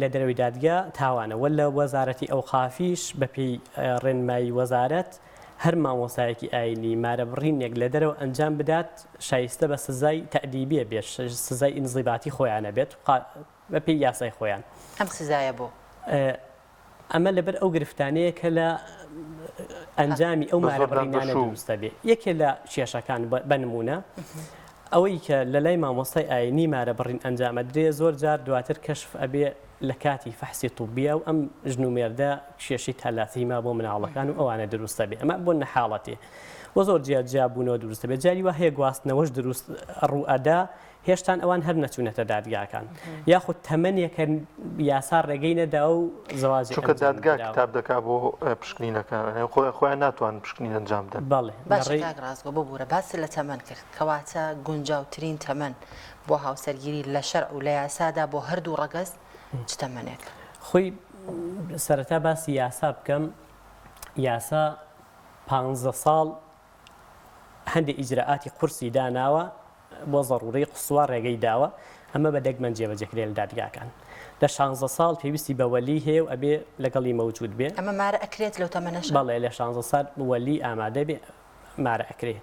لە دەرەوەی دادگا تاوانە وە لە وەزارەتی ئەوقافیش بەپێی ڕێنمایی وەزارەت هەر مامۆستایەکی ئاینی مارەبڕینێک لە دەرەوە ئەنجام بدات شایستە بە سزای تەعدیبیە بێت سزای ئینزیباتی خۆیانە بێت بەپێی یاسای خۆیان ئەم سزایە بۆ ئەمە لەبەر ئەو گرفتانەیە کە لە ئەنجامی ئەو مارەبڕینانە دروستە بێ یەکێ لە کێشەکان بنمونە ئەوەی کە لە لای مامۆستای ئاینی مارەبڕین ئەنجامە درێ زۆر جار دواتر کەشف ئەبێ لە کاتی فەحسی طوبیە و ئەم ژنومێردە کێشەی تەلاتیما بۆ مناڵەکان و ئەوانە دروستە بێ ئەمە بۆ نەحاڵەتێ وە زۆر جیابوونەوە دروستە بێت جاری وا هەیە گواستنەوەش دروست ڕوئەدا هێشتان ئەوان هەر نەچوونەتە دادگاکان یاخود تەمەنێکە یاسا ڕێگەی نەدا و زەواجی چونکە دادگا کتاب دەکا بۆ پشکنینەکان خۆیان ناتوان پشکنین ئەنجام بدەن. بەڵێ باشە کاک ڕازگۆ ببوورە باسی لە تەمەن کرد کەواتە گونجاوترین تەمەن بۆ هاوسەرگیری لە شەرع و لە یاسادا بۆ هەردوو ڕەگەز چ تەمەنێک خۆی سەرەتا باسی یاسا بکەم یاسا 15 ساڵ هەندێک ئیجراءاتی قورسی داناوە بۆ ضرورەی قسووە ڕێگەی داوە ئەمە بە دەگمەن جێبەجێکرێت لە دادگاکان لە 16 ساڵ پێویستی بە وەلی هەیە و ئەبێ لەگەڵی مەوجود بێ ئەمە مارە ئەکرێت لەو تەمەنەش بەڵێ لە 16 سال وەلی ئامادە بێ مارە ئەکرێ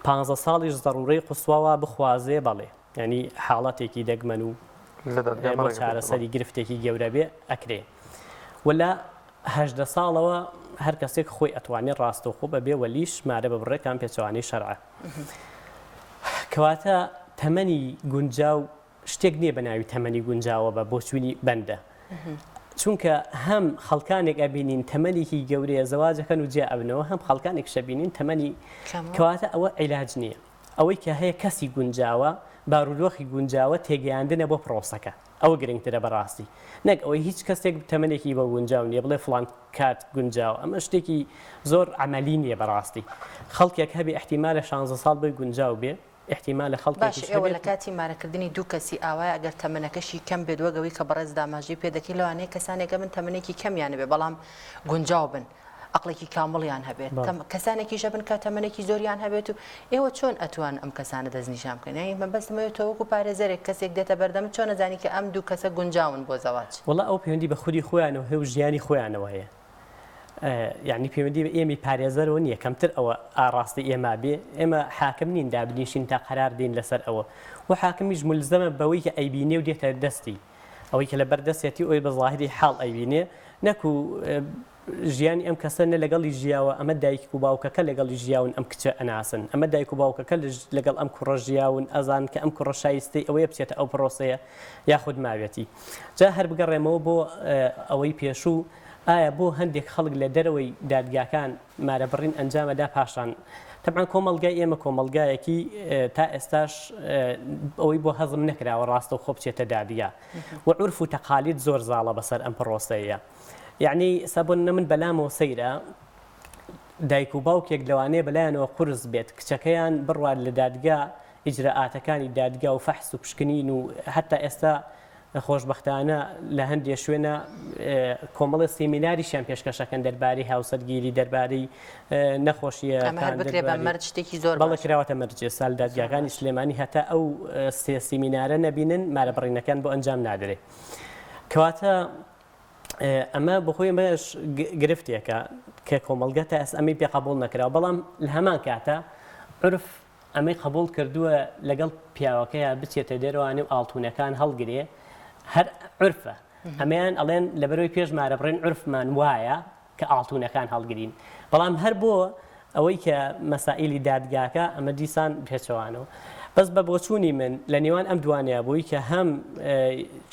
15 ساڵیش ضرورەی قسووەوە بخوازێ بەڵێ ینی حاڵەتێکی دەگمەن و بۆ چارەسەری گرفتێکی گەورە بێ ئەکرێ ولا 18 ساڵەوە هەر کەسێک خۆی ئەتوانێت ڕاستەوخۆ بەبێ وەلیش مارە بە بڕێکان پێچوانەی شەرعە کەواتە تەمەنی گونجاو شتێک نییە بە ناوی تەمەنی گونجاوە بە بۆ چوونی بەندە چونکە هەم خەڵکانێک ئەبینین تەمەنێکی گەورەیە زەواجەکەن و جێ ئەبنەوە هەم خەڵکانێک شەبینین تەمەنی کەواتە ئەوە عیلاج نییە ئەوەی کە هەیە کەسی گونجاوە بارودۆخی گونجاوە تێگەیاندنە بۆ پرۆسەکە ئەوە گرنگترە بەڕاستی نەک ئەوەی هیچ کەسێک تەمەنێکی بە گونجاو نییە بڵێ فڵان کات گونجاو ئەمە شتێکی زۆر عەمەلی نییە بەڕاستی خەڵکێک هەبێ احتیمالە 16 ساڵ بۆی گونجاو بێ احتیمالە خەڵکی باش ئێوە لە کاتی مارەکردنی دوو کەسی ئاوای ئەگەر تەمەنەکەشی کەم بێت وەگەوەی کە بەڕێز داماژی پێ دەکەی لەوانەیە کەسانێکە من تەمەنێکی کەمیانە بێ بەڵام گونجاو بن عقلێکی کامڵیان هەبێت کەسانێکی ژەبن کە تەمەنێکی زۆریان هەبێت و ئێوە چۆن ئەتوان ئەم کەسانە دەستنیشان بکەن من بەستمەوێتەوە وەکو پارێزەرێک کەسێک دێتە بەردەم چۆن نەزانی کە ئەم دوو کەسە گونجاون بۆ زەواج وڵا ئەو پەیوەندی بە خودی خۆیانەوە هەیە و ژیانی خۆیانەوە هەیە یعنی پەیوەندی بە ئێمەی پارێزەرەوە نییە کەمتر ئەوە ئاڕاستی ئێمە بێ ئێمە حاکم نین دابنیشین تا قەرار دێن لەسەر ئەوە و حاکمیش ملزەمە بەوەی کە ئەیبینێ و دێتە دەستی ئەوەی کە لە بەردەستێتی ئەوی بە ظاهری حاڵ ئەیبینێ نەکو ژیانی ئەم کەسە نە لەگەڵی ژیاوە ئەمە دایک و باوکەکە لەگەڵی ژیاون ئەم کچە ئەناسن ئەمە دایک و باوکەکە لەگەڵ ئەم کوڕە ژیاون ئەزان کە ئەم کوڕە شایستەی ئەوەیە بچێتە ئەو پرۆسەیە یاخود ماوێتی جا هەر بگەڕێمەوە بۆ ئەوەی پێشوو ئایا بۆ هەندێک خەڵک لە دەرەوەی دادگاکان مارەبڕین ئەنجامەدا پاشان طبعا کۆمەلگای ئێمە کۆمەلگایەکی تا ئێستاش ئەوەی بۆ هەزم نەکراوە ڕاستە و خۆ بچێتە دادگا و عورف و تەقالید زۆر زاڵە بەسەر ئەم پرۆسەیە یعنی سەبوون من بەلامەوە سەیرە دایک و باوکێک لەوانەیە بەلایەنەوە قورس بێت کچەکەیان بڕوات لە دادگا ئیجرئاتەکانی دادگا و فەحس و پشکنین و هەتا ئێستا خۆشبەختانە لە هەندێک شوێنە کۆمەڵی سیمیناریشیان پێشکەشەکەن دەربارەی هاوسەرگیری دەربارەی نەخۆشیەکان بەڵێ کراوەتە مەرجێ ساڵ دادگاکانی سلێمانی هەتا ئەو سێ سیمینارە نەبینن مارەبڕینەکان بۆ ئەنجام نادرێت کەواتە ئەمە بخۆی مەش گرفتێکە کە کۆمەلگە تا ئەس ئەمی پێ قبول نەکراوە بەڵام لە هەمان کاتە عرف ئەمەی قبول کردووە لەگەڵ پیاوەکەیە بچێتە دێرەوانێ و ئاڵتونەکان هەڵگرێ هەر عرفە ئەمەیان ئەڵێن لەبەرەوەی پێش مارەبڕین عرفمان وایە کە ئاڵتونەکان هەڵگرین بەڵام هەر بۆ ئەوەی کە مەسائیلی دادگاکە ئەمە دیسان پێچەوانەوە بەس بە بۆچوونی من لە نێوان ئەم دوانەیە بووی کە هەم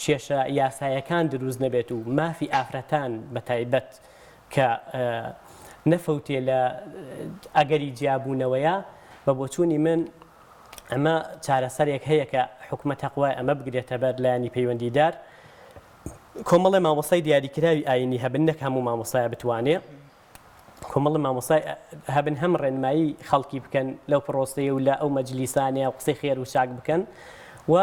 کێشە یاسایەکان دروست نەبێت و مافی ئافرەتان بە تایبەت کە نەفەوتێ لە ئەگەری جیابوونەوەیە بە بۆچوونی من ئەمە چارەسەرێک هەیە کە حکومەت تەقوای ئەمە بگرێتە بەر لایەنی پەیوەندیدار کۆمەڵی مامۆسای دیاریکراوی ئاینی هەبن نەک هەموو مامۆسایە بتوانێ کۆمەڵی مامۆسای هەبن هەم ڕێنمایی خەڵکی بکەن لەو پرۆستەیە و لە ئەو مەجلیسانەیە و قسەی خێر و چاک بکەن و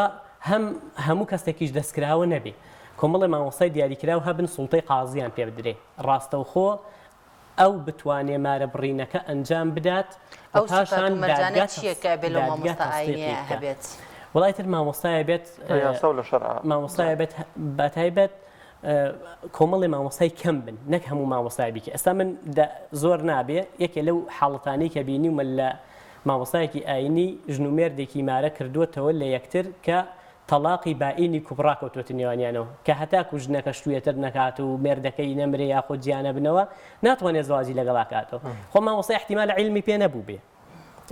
هەموو کەسێکیش دەستکراوە نەبێ کۆمەڵی مامۆسای دیاریکراو هەبن سوڵتەی قازیان پێ بدرێ ڕاستەوخۆ ئەو بتوانێ مارە بڕینەکە ئەنجام بدات ئەو پاشان دادگا چیەکە بێ لە مامۆستا ئاینیە هەبێت وڵای تر مامۆستایە بێت مامۆستایە بێت بەتایبەت کۆمەڵی مامۆسای کەم بن نەک هەموو مامۆسای بیکە ئێستا من زۆر نابێ یەکێ لەو حاڵەتانەی کە بینی ومە لە مامۆسایەکی ئاینی ژنومێردێکی مارە کردووەتەوە لە یەکتر کە تەلاقی بائینی کوبڕا کەوتوەتە نێوانیانەوە کە هەتاکو ژنەکە شتوێتر نەکات و مێردەکەی نەمرێ یاخۆ گیانە بنەوە ناتوانێت زواجی لەگەڵا کاتەوە خۆ مامۆسای احتیمال علمی پێ نەبوو بێ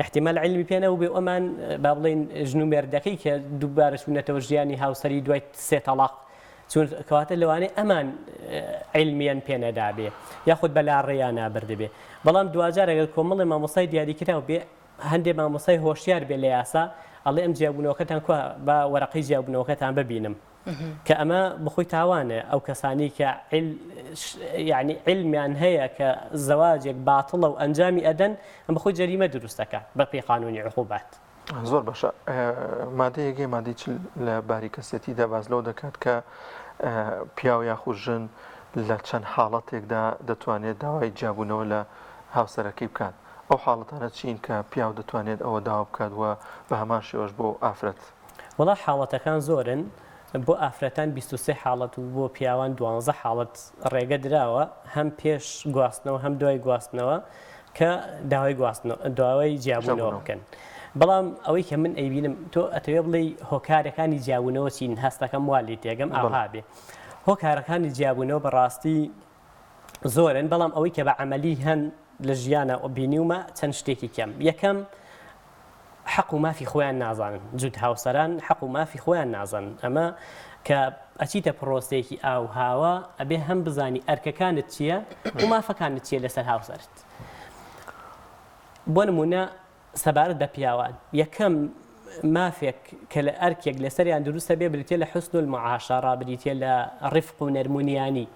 احتیمال علمی پێ نەبوو بێ ئەمان با بڵێن ژنومێردەکەی کە دووبارە چوونەتەوە ژیانی هاوسەری دوای سێ تەلاق چون کەواتە لەوانەیە ئەمان علمیان پێ نەدابێ یاخود بەلا ڕێیان نابردبێ بەڵام دوجار ئەگەر کۆمەڵی مامۆسای دیاریکراو بێ هەندێک مامۆسای هۆشیار بێ لە یاسا ئەڵێ ئەم جیابوونەوەکەتان کووە بە وەرەقی جیابوونەوەکەتان ببینم کە ئەمە بخۆی تاوانە ئەو کەسانی کە یعنی علمیان هەیە کە زەواجێک باتڵە و ئەنجامی ئەدەن ئەم بخۆی جەریمە دروستەکە بە پێی قانونی عقوبات زۆر باشە مادەیەگەی مادەی لە باری کەسێتیدا باز لەو دەکات کە پیاو یاخود ژن لە چەند حاڵەتێکدا دەتوانێت داوای جیابوونەوە لە هاوسەرەکەی بکات ئەو حاڵەتانە چین کە پیاو دەتوانێت ئەوە داوا بکات وە بە هەمان شێوەش بۆ ئافرەت وڵا حاڵەتەکان زۆرن بۆ ئافرەتان 23 حاڵەت و بۆ پیاوان 12 حاڵەت ڕێگە درراوە هەم پێش گواستنەوە هەم دوای گواستنەوە کە داوای جیابوونەوە بکەن بەڵام ئەوەی کە من ئەیبینم تۆ ئەتەوێ بڵێ هۆکارەکانی جیابوونەوە چین هەستەکەم والی تێگەم ئاهابێ هۆکارەکانی جیابوونەوە بەڕاستی زۆرن بەڵام ئەوەی کە بە عەمەلی هەن لە ژیانە بینیومە چەند شتێکی کەم یەکەم حەق و مافی خۆیان نازانن جوود هاوسەران حەق و مافی خۆیان نازانن ئەمە کە ئەچیتە پرۆسەیەکی ئاوهاوە ئەبێ هەم بزانی ئەرکەکانت چییە و مافەکانت چییە لەسەر هاوسەرت بۆ نمونە سەبارەت بە پیاوان یەکەم مافێک کە لە ئەرکێک لەسەریان دروستە بێ بریتێ لە حوسن المعاشەرە بریتێ لە ڕفق و نەرمونیانی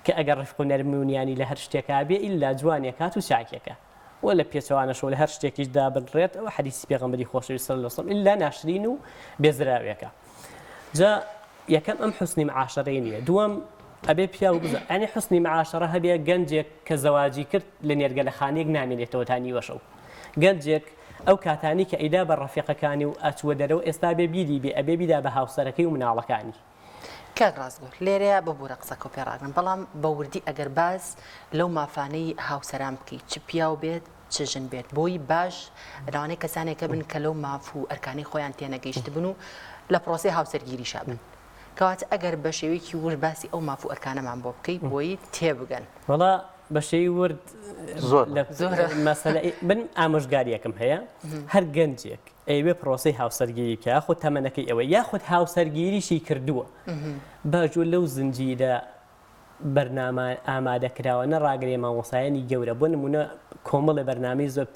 کە ئەگەر ڕفق و نەرمونیانی لە هەر شتێکا بێ ئیلا جوانێک هات و چاکێکە و لە پێچەوانەشەوە لە هەر شتێکیشدا بنڕێت ئەو حەدیسی پێغەمبەری خۆشەویست صلی الله علیه وسلم ئیلا ناشرین و بێزراوێکە جا یەکەم ئەم حوسنی معاشەرەی نییە دووەم ئەبێ پیا و بزە ئەنی حسنی معاشرە هەبێ گەنجێک کە زەواجی کرد لە نێرگە لە خانێک نامێنێتەوەتانی وەشەو گەنجێک ئەو کاتانی کە ئەیدا بە ڕەفیقەکانی و ئەچوە دەرەوە ئێستا بێ بیری بێ ئەبێ بیدا بە هاوسەرەکەی و مناڵەکانی کاک ڕاستگۆ لێرەیە ببوورە قسەکە پێڕاگرن بەڵام بە وردی ئەگەر باز لەو مافانەی هاوسەران بکەیت چ پیا و بێت چ ژن بێت بۆی باش ڕانەی کەسانێکە بن کە لەو ماف و ئەرکانی خۆیان تێنەگەیشت بن و لە پرۆسی هاوسەرگیریشا بن کەواتە ئەگەر بە شێوەیەکی ورد باسی ئەو ماف و ئەرکانەمان بۆ بکەیت بۆی تێبگەن وەڵا بە شێوی ورد زۆر مەسەلە بن ئامۆژگاریەکەم هەیە هەر گەنجێک ئەیوێ پرۆسی هاوسەرگیری بکە یاخود تەمەنەکەی ئەوە یاخود هاوسەرگیریشی کردووە باجوە لەو زنجیرە بەرنامە ئامادەکراوە نەڕاگرێ مامۆسایانی گەورە بۆ نمونە کۆمەڵی بەرنامەی زۆر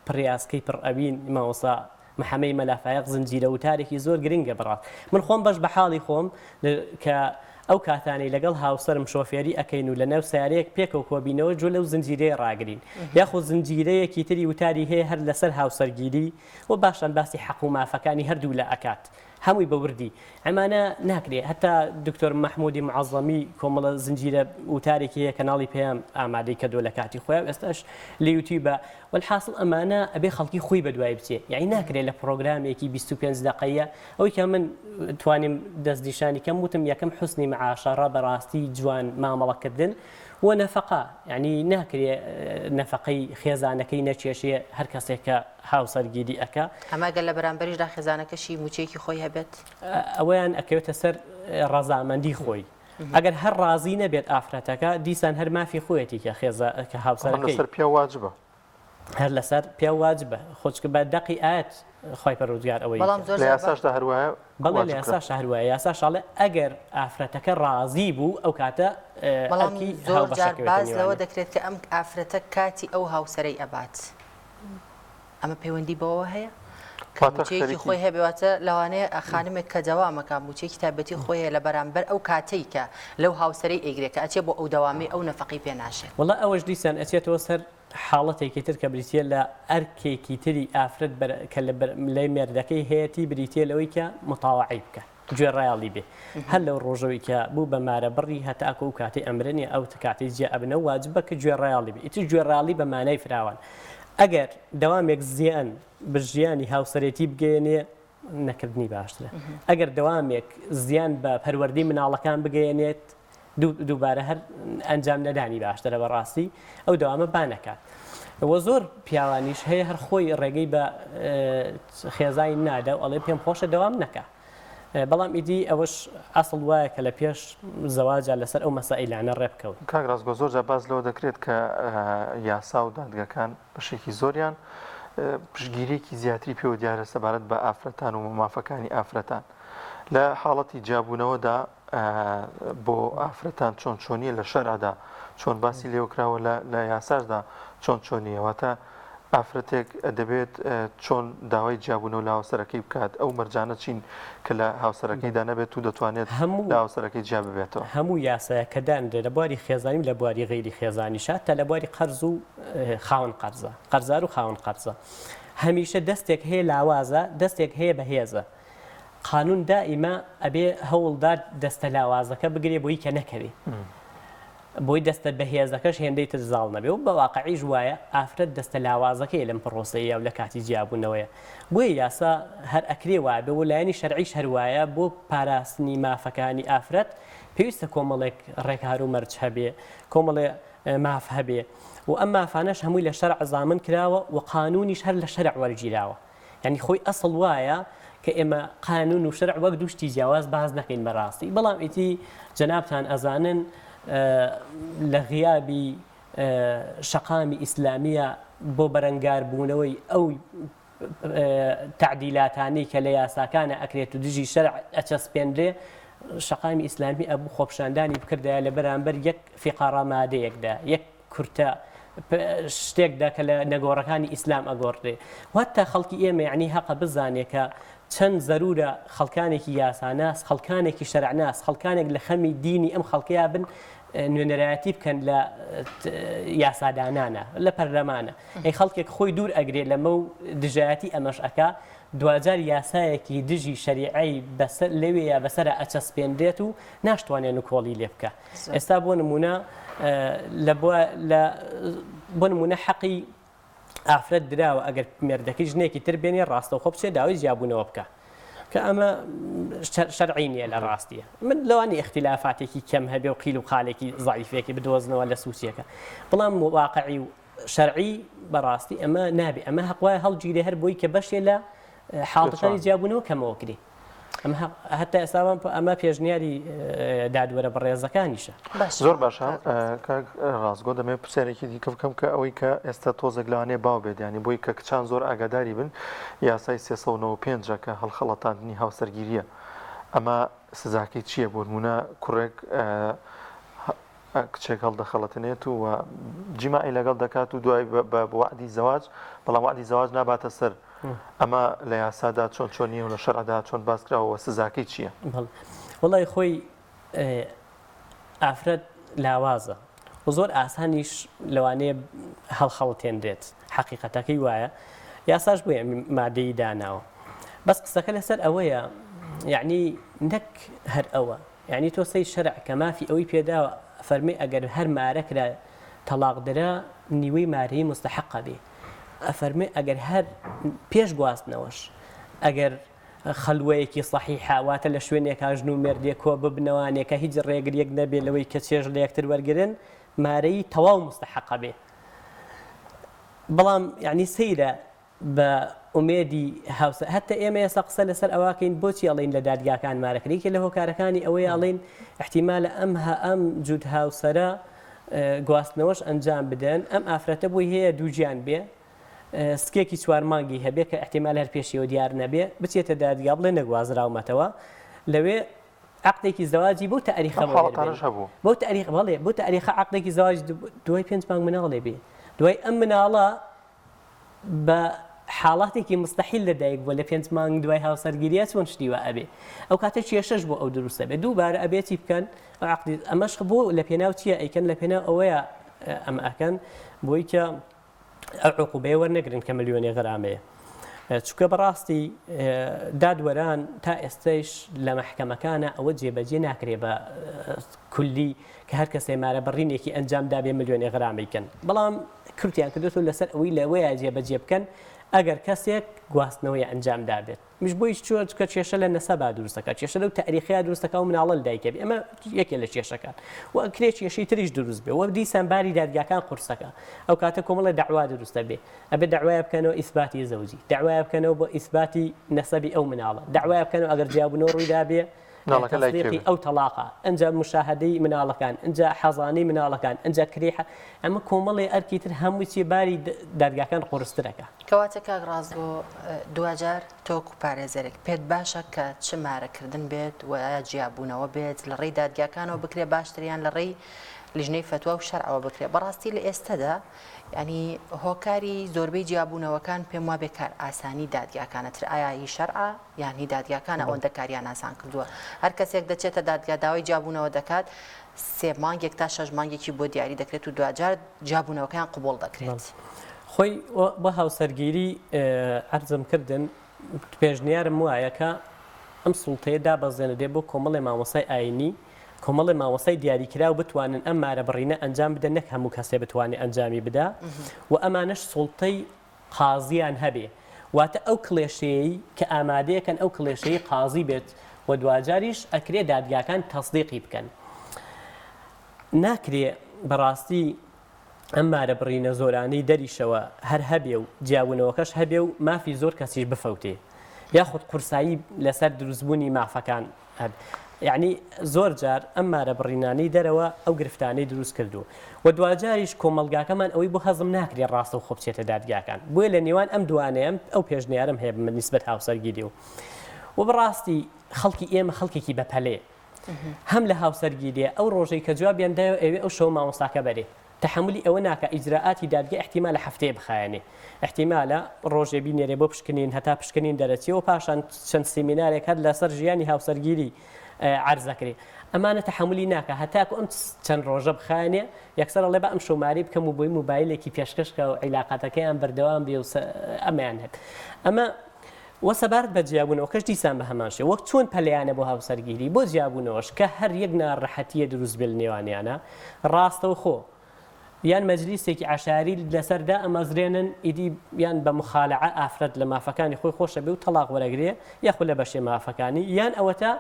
پڕیاسکەی پڕئەوین مامۆسا محەمەی مەلافایق زنجیرە وتارێکی زۆر گرنگە بڕات من خۆم بەش بە حاڵی خۆم کە ئەو کاتانەی لەگەڵ هاوسەرم شۆفێری ئەەکەین و لە نەو سیارەیەک پێکەوە کۆبینەوە جۆ لەو زنجیرەیە ڕاگرین یاخۆ زنجیرەیەکی تری وتاری هەیە هەر لەسەر هاوسەرگیری و باشان باسی حەق و مافەکانی هەردوو لە ئەکات هەمووی بە وردی ئەمانە ناکرێت هەتا دکتۆر مەحمودی معەزەمی کۆمەڵە زنجیرە وتارێکی هەیە کەناڵی پێیان ئامادەی کردو لە کاتی خۆیان ئێستاش لە یوتیوبە والحاصل ئەمانە ئەبێ خەڵکی خۆی بەدوای بچێ یعنی ناکرێت لە پرۆگرامێکی 25 دقەیە ئەوەی کە من توانیم دەستنیشانی کەم وتم یەکەم حسنی معاشەڕە بەڕاستی جوان مامەڵەکردن و نەفەقا یعنی ناکرێت نەفەقەی خێزانەکەی نەچێشێ هەر کەسێک کە هاوسەرگیری ئەکا ئەماگەل لە بەرامبەریشدا خێزانەکەشی موچەیەکی خۆی هەبێت ئەویان ئەکەوێتە سەر ڕەزامەندی خۆی ئەگەر هەر ڕازی نەبێت ئافرەتەکە دیسان هەر مافی خۆیەتی کە هاوسەرەکەی لەسەر پیا واجبە هەر لەسەر پیا واجبە خۆچکە بە دەقی ئاەت خۆی پەروەردگار ئەوەی لە یاساشدا هەروایە بەڵێ لە یاساش هەروایە یاساشاڵێ ئەگەر ئافرەتەکە ڕازی بوو ئەو کاتە بەڵام زۆر جار باز لەوە دەکرێت کە ئەم ئافرەتە کاتی ئەو هاوسەرەی ئەبات ئەمە پەیوەندی بەوە هەیە موچەیەکی خۆی هەبێتە لەوانەیە خانمێک کە دەوامەکە موچەیەکی تایبەتی خۆیە لە بەرامبەر ئەو کاتەی کە لەو هاوسەرەی ئەیگرێت کە ئەچێ بۆ ئەو دەوامی ئەو نەفەقی پێ ناشێت وەڵا ئەوەش دیسان ئەچێتەوە سەر حاڵەتێکی تر کە بریتە لە ئەرکێکی تری ئافرەت کە لای مێردەکەی هەیەی بریتە لەوەی کە متاوعی بکە گوێ ڕایاڵی بێ هەر لەو ڕۆژەوەی کە بوو بە مارە بڕی هەتاکە و کاتی ئەمرنی ئەو کاتی جێ ئەبنە واجبە کە گوێ ڕایاڵی بێ ئیتر گوێ ڕاڵی بە مانای فراوان ئەگەر دەوامێک زیان بە ژیانی هاوسەرێتی بگەێنێ نەکردنی باشترە ئەگەر دەوامێک زیان بە پەروەردی مناڵەکان بگەێنێت دووبارە هەر ئەنجام نەدانی باشترە بەڕاستی ئەو دەوامە بانەکات وە زۆر پیاوانیش هەیە هەر خۆی ڕێگەی بە خێزای نادا و ئەڵێ پێم خۆشە دەوام نەکە بەڵام ئیدی ئەوەش ئەسڵ وایە کە لە پێش زەواجە لەسەر ئەو مەسائلانە ڕێبکەوت کاک ڕاستگۆ زۆر جا باز لەوە دەکرێت کە یاسا و دادگەکان بەشێکی زۆریان پشتگیریەکی زیاتری پێوە دیارە سەبارەت بە ئافرەتان و مافەکانی ئافرەتان لە حاڵەتی جابوونەوەدا بۆ ئافرەتان چۆن چۆنیە لە شەرعدا چۆن باسی لێوکراوە لە یاساشدا چۆن چۆنیەوەتە ئافرەتێک دەبێت چۆن داوای جیابوونەوە لە هاوسەرەکەی بکات ئەو مەرجانە چین کە لە هاوسەرەکەیدا نەبێت و دەتوانێت لە هاوسەرەکەی جیا ببێتەوە هەموو یاسایە کە دانرێت لە بواری خێزانی لە بواری غیری خێزانی شات تا لە بواری قەرز و خاوەن قەرزە قەرزار و خاوەن قەرزە هەمیشە دەستێک هەیە لاوازە دەستێک هەیە بەهێزە قانون دائیمە ئەبێ هەوڵدار دەستە لاوازەکە بگرێ بۆی کە نەکەوێ بۆی دەستە بەهێزەکەش هێندەی تر زاڵ نەبێ و بەواقعیش وایە ئافرەت دەستە لاوازەکەی لەم پڕۆسەیە و لە کاتی جیابوونەوەیە بۆیە یاسا هەر ئەکرێ وایە بە وەلایەنی شەرعیش هەروایە بۆ پاراستنی مافەکانی ئافرەت پێویستە کۆمەڵێک ڕێکار و مەرج هەبێ کۆمەڵێ ماف هەبێ و ئەم مافانەش هەمووی لە شەرع زامن کراوە و قانونیش هەر لە شەرع وەرگیراوە یعنی خۆی ئەسڵ وایە کە ئێمە قانون و شەرع وەک دووشتی جیاواز باز نەکەین بەڕاستی بەڵام ئیتی جەنابتان ئەزانن لە غیابی شەقامی ئیسلامیە بۆ بەرەنگاربوونەوەی ئەو تعدیلاتانی کە لە یاساکانە ئەکرێت و دژی شەرع ئەچەسپێنرێ شەقامی ئیسلامی ئەبوو خۆپشاندانی بکردایە لە بەرامبەر یەک فیقارە مادەیەکدا یەک کورتە شتێکدا کە لە نەگۆڕەکانی ئیسلام ئەگۆڕێ واتە خەڵکی ئێمە یعنی هەقە بزانێت کە چەند زەرورە خەڵکانێکی یاساناس خەڵکانێکی شەرعناس خەڵکانێک لە خەمی دینی ئەم خەڵکەیە بن نوێنەرایەتی بکەن لە یاسادانانە لە پەرلەمانە ئەی خەڵکێک خۆی دوور ئەگرێت لەمە و دژایەتی ئەمەش ئەکا دوجار یاسایەکی دژی شەریعەی لەوەیە بەسەر ئەچەسپێنرێت و ناشتوانێن و کۆڵی لێ بکە ئێستا بۆ نمونە بۆ نمونە حەقی ئافرەت دراوە ئەگەر مێردەکەی ژنێکی تر بێنێ ڕاستەوخۆ بچێت داوای جیابوونەوە بکە کە ئەمە شەرعی نییە لە ڕاستیە من لەوانی اختلافاتێکی کەم هەبێ و قیل و خالێکی ضعیفێکی بدۆزنەوە لە سووسیەکە بەڵام واقعی و شەرعی بەڕاستی ئەمە نابێ ئەمە حەقوای هەڵگیرێ هەر بۆی کە بەشێ لە حاڵەکانی جیابوونەوە کەمەوە کرێ هەتا ئێستاوان ئەمە پێشنیاری دادوەرە بەڕێزەکانیشە زۆر باشە ڕاستگۆ دەمێ پرسیارێکی دیکە بکەم کە ئەوەی کە ئێستا تۆزێک لەوانێ باو بێت ینی بۆی کە کچان زۆر ئاگاداری بن یاسای 395 کە هەڵخەڵەتاندنی هاوسەرگیریە ئەمە سزاکەی چییە بۆ نمونە کوڕێک کچێک هەڵدەخەڵەتنێت و جیماعی لەگەڵ دەکات و دوای بە وعدی زەواج بەڵام وعدی زەواج ناباتە سەر ئەمە لە یاسادا چۆن چۆنیە و لە شەرعدا چۆن باسکراوە سزاکەی چییە؟ وڵی خۆی ئافرەت لاوازە و زۆر ئاسانیش لەوانەیە هەڵخەڵەتێنرێت حەقیقەتەکەی وایە یاساش بۆیە مادەی داناوە بەس قسەکە لەسەر ئەوەیە یعنی نەک هەر ئەوە یعنی تۆ سەی شەرع کە مافی ئەوەی پێداوە فەرمی ئەگەر هەر مارەکرا تەلاقدرا نیوەی مارەی مستحقە بێ ئەفەرمێ ئەگەر هەر پێش گواستنەوەش ئەگەر خەلوەیەکی صحیحە واتە لە شوێنێکا ژن و مێردێک کۆ ببنەوانێکە هیچ ڕێگریەک نەبێ لەوەی کە چێژ لە یەکتر وەرگرن مارەی تەواو مستحقە بێ بەڵام یعنی سەیرە بە ئومێدی هاوسە هەتا ئێمە ئێستا قسە لەسەر ئەواکەین بۆچی ئەڵین لە دادگاکان مارەکریکە لە هۆکارەکانی ئەوەی ئەڵین احتیمالە ئەم جوود هاوسەرە گواستنەوەش ئەنجام بدەن ئەم ئافرەتە بۆی هەیە دووجیان بێ سکێکی 4 مانگی هەبێ کە احتیمال هەر پێشیەوە دیار نەبێ بچێتە دادگا بڵێ نەگوازراومەتەوە لەوێ عقدێکی زەواجی بۆ تاریخە بۆ تاریخ بەڵێ بۆ تاریخە عقدێکی زەواج دوای 5 مانگ مناڵێ بێ دوای ئەم مناڵە بە حاڵاتێکی مستحیل لەدایک بووە لە 5 مانگ دوای هاوسەرگیریە چۆن شتیوە ئەبێ ئەو کاتە کێشەش بۆ ئەو دروستە بێ دووبارە ئەبێتی بکەن ئەمەش بۆ لە پێناو چییە ئەیکەن لە پێناو ئەوەیە ئەم ئەکەن بۆی کە ئەو عقوبەیە وەرنەگرن کە ملیۆنی غرامەیە چونکە بەڕاستی دادوەران تا ئێستەش لە مەحکەمەکانە ئەوە جێبەجێ ناکرێ بە کولی کە هەر کەسێ مارە بڕینێکی ئەنجام دابێ ملیۆنی غرامەیکەن بەڵام کورتیان کردوتەوە لەسەر ئەوەی لەوەیە جێبەجێ بکەن ئەگەر کەسێک گواستنەوەی ئەنجام دابێت مش بۆی چۆن کە کێشە لە نەسەبا دروستەکە کێشە لەو تاریخیا دروستەکە و مناڵە لەدایکە بێ ئەمە یەکێ لە کێشەکان و ئەکرێ کێشەی تریش دروست بێ و دیسان باری دادگاکان قورسەکە ئەو کاتە کۆمەڵە دەعوا دروستە بێ ئەبێ دەعوایە بکەنەوە ئیثباتی زەوجی دەعوایە بکەنەوە بۆ ئیثباتی نەسەبی ئەو مناڵە دەعوایە بکەنەوە ئەگەر جیابوونەوە ڕوویدا بێ تەصدیقی ئەو تەلاقە ئەنجا مشاهدەی مناڵەکان ئەنجا حەزانەی مناڵەکان ئەنجا کریحە ئەمە کۆمەڵی ئەرکی تر هەمووی چی باری دادگاکان قورسترەکە کەواتە کاک ڕازگۆ دوجار تۆکو پارێزەرێک پێت باشە کە چ مارەکردن بێت و جیابوونەوە بێت لە ڕێی دادگاکانەوە بکرێ باشتریان لە ڕێی لیژنەی فتووە و شەرعەوە بکرێ بەڕاستی لە ئێستادا ینی هۆکاری زۆربەی جیابوونەوەکان پێم وا بێکار ئاسانی دادگاکانەتر ئایا هی شەرعە یان هی دادگاکانە ئەوەندە کاریان ئاسان کردووە هەر کەسێک دەچێتە دادگا داوای جیابوونەوە دەکات 3 مانگێک تا 6 مانگێکی بۆ دیاری دەکرێت و دوجار جیابوونەوەکەیان قبول دەکرێت خۆی بە هاوسەرگیری عەرزم کردن پێشنیارم وایە کە ئەم سوڵتەیە دابەزێنە دێ بۆ کۆمەڵی مامۆسای ئاینی کۆمەڵی مامۆسای دیاریکرا و بتوانن ئەم مارە بڕینە ئەنجام بدەن نەک هەموو کەسێ بتوانێت ئەنجامی بدا و ئەمانەش سوڵتەی قازیان هەبێ واتە ئەو کڵێشەیەی کە ئامادەیەکەن ئەو کڵێشەیە قازی بێت و دوجاریش ئەکرێ دادگاکان تەصدیقی بکەن ناکرێ بەڕاستی ئەم مارە بڕینە زۆرانەی دەریشەوە هەر هەبێ و جیاوونەوەکەش هەبێ و مافی زۆر کەسیش بفەوتێ یاخود قورسایی لەسەر دروستبوونی مافەکان هەب یعنی زۆر جار ئەم مارە بڕینانەی دەرەوە ئەو گرفتانەی دروست کردو و دوجاریش کۆمەلگاکەمان ئەوەی بۆ هەزم ناکرێت ڕاستە و خۆ بچێتە دادگاکان بۆیە لە نێوان ئەم دوانەیە ئەو پێشنیارم هەیە بە نیسبەت هاوسەرگیری و بەڕاستی خەڵکی ئێمە خەڵکێکی بەپەلێ هەم لە هاوسەرگیریە ئەو ڕۆژەی کە جوابیان دایەوە ئەوێ ئەو شەو مامۆستاکە بەرێ تحملی ئەوە ناکە ئیجراءاتی دادگا احتیمالە هەفتەیە بخایەنێ احتیمالە ڕۆژێ بینێرێ بۆ پشکنین هەتا پشکنین دەرەچێەوە پاشان چەند سیمینارێک هەر لەسەر ژیانی هاوسەرگیری عرضەکرێ ئەمانە تەحملی ناکە هەتاکو ئەم چەند ڕۆژە بخانێ یەکسەر ئەڵێ بە ئەم شۆماری بکەم و بۆی موبایلێکی پێشکەشکە و عیلاقاتەکەیان بەردەوام بێ و ئەمەیان هەب ئەمە وە سەبارەت بە جیابوونەوە کەش دیسان بە هەماشێ وەک چۆن پەلیانە بۆ هاوسەرگیری بۆ جیابوونەوەش کە هەر یەک ناڕەحەتیە دروست بێ لە نێوانیانە ڕاستەوە خۆ یان مەجلیسێکی عشاری لەسەردا ئەمەزرێنن ئیدی یان بە مخالعە ئافرەت لە مافەکانی خۆی خۆشە بێ و تەلاق وەرەگرێ یاخود لە بەشێ مافەکانی یان ئەوەتە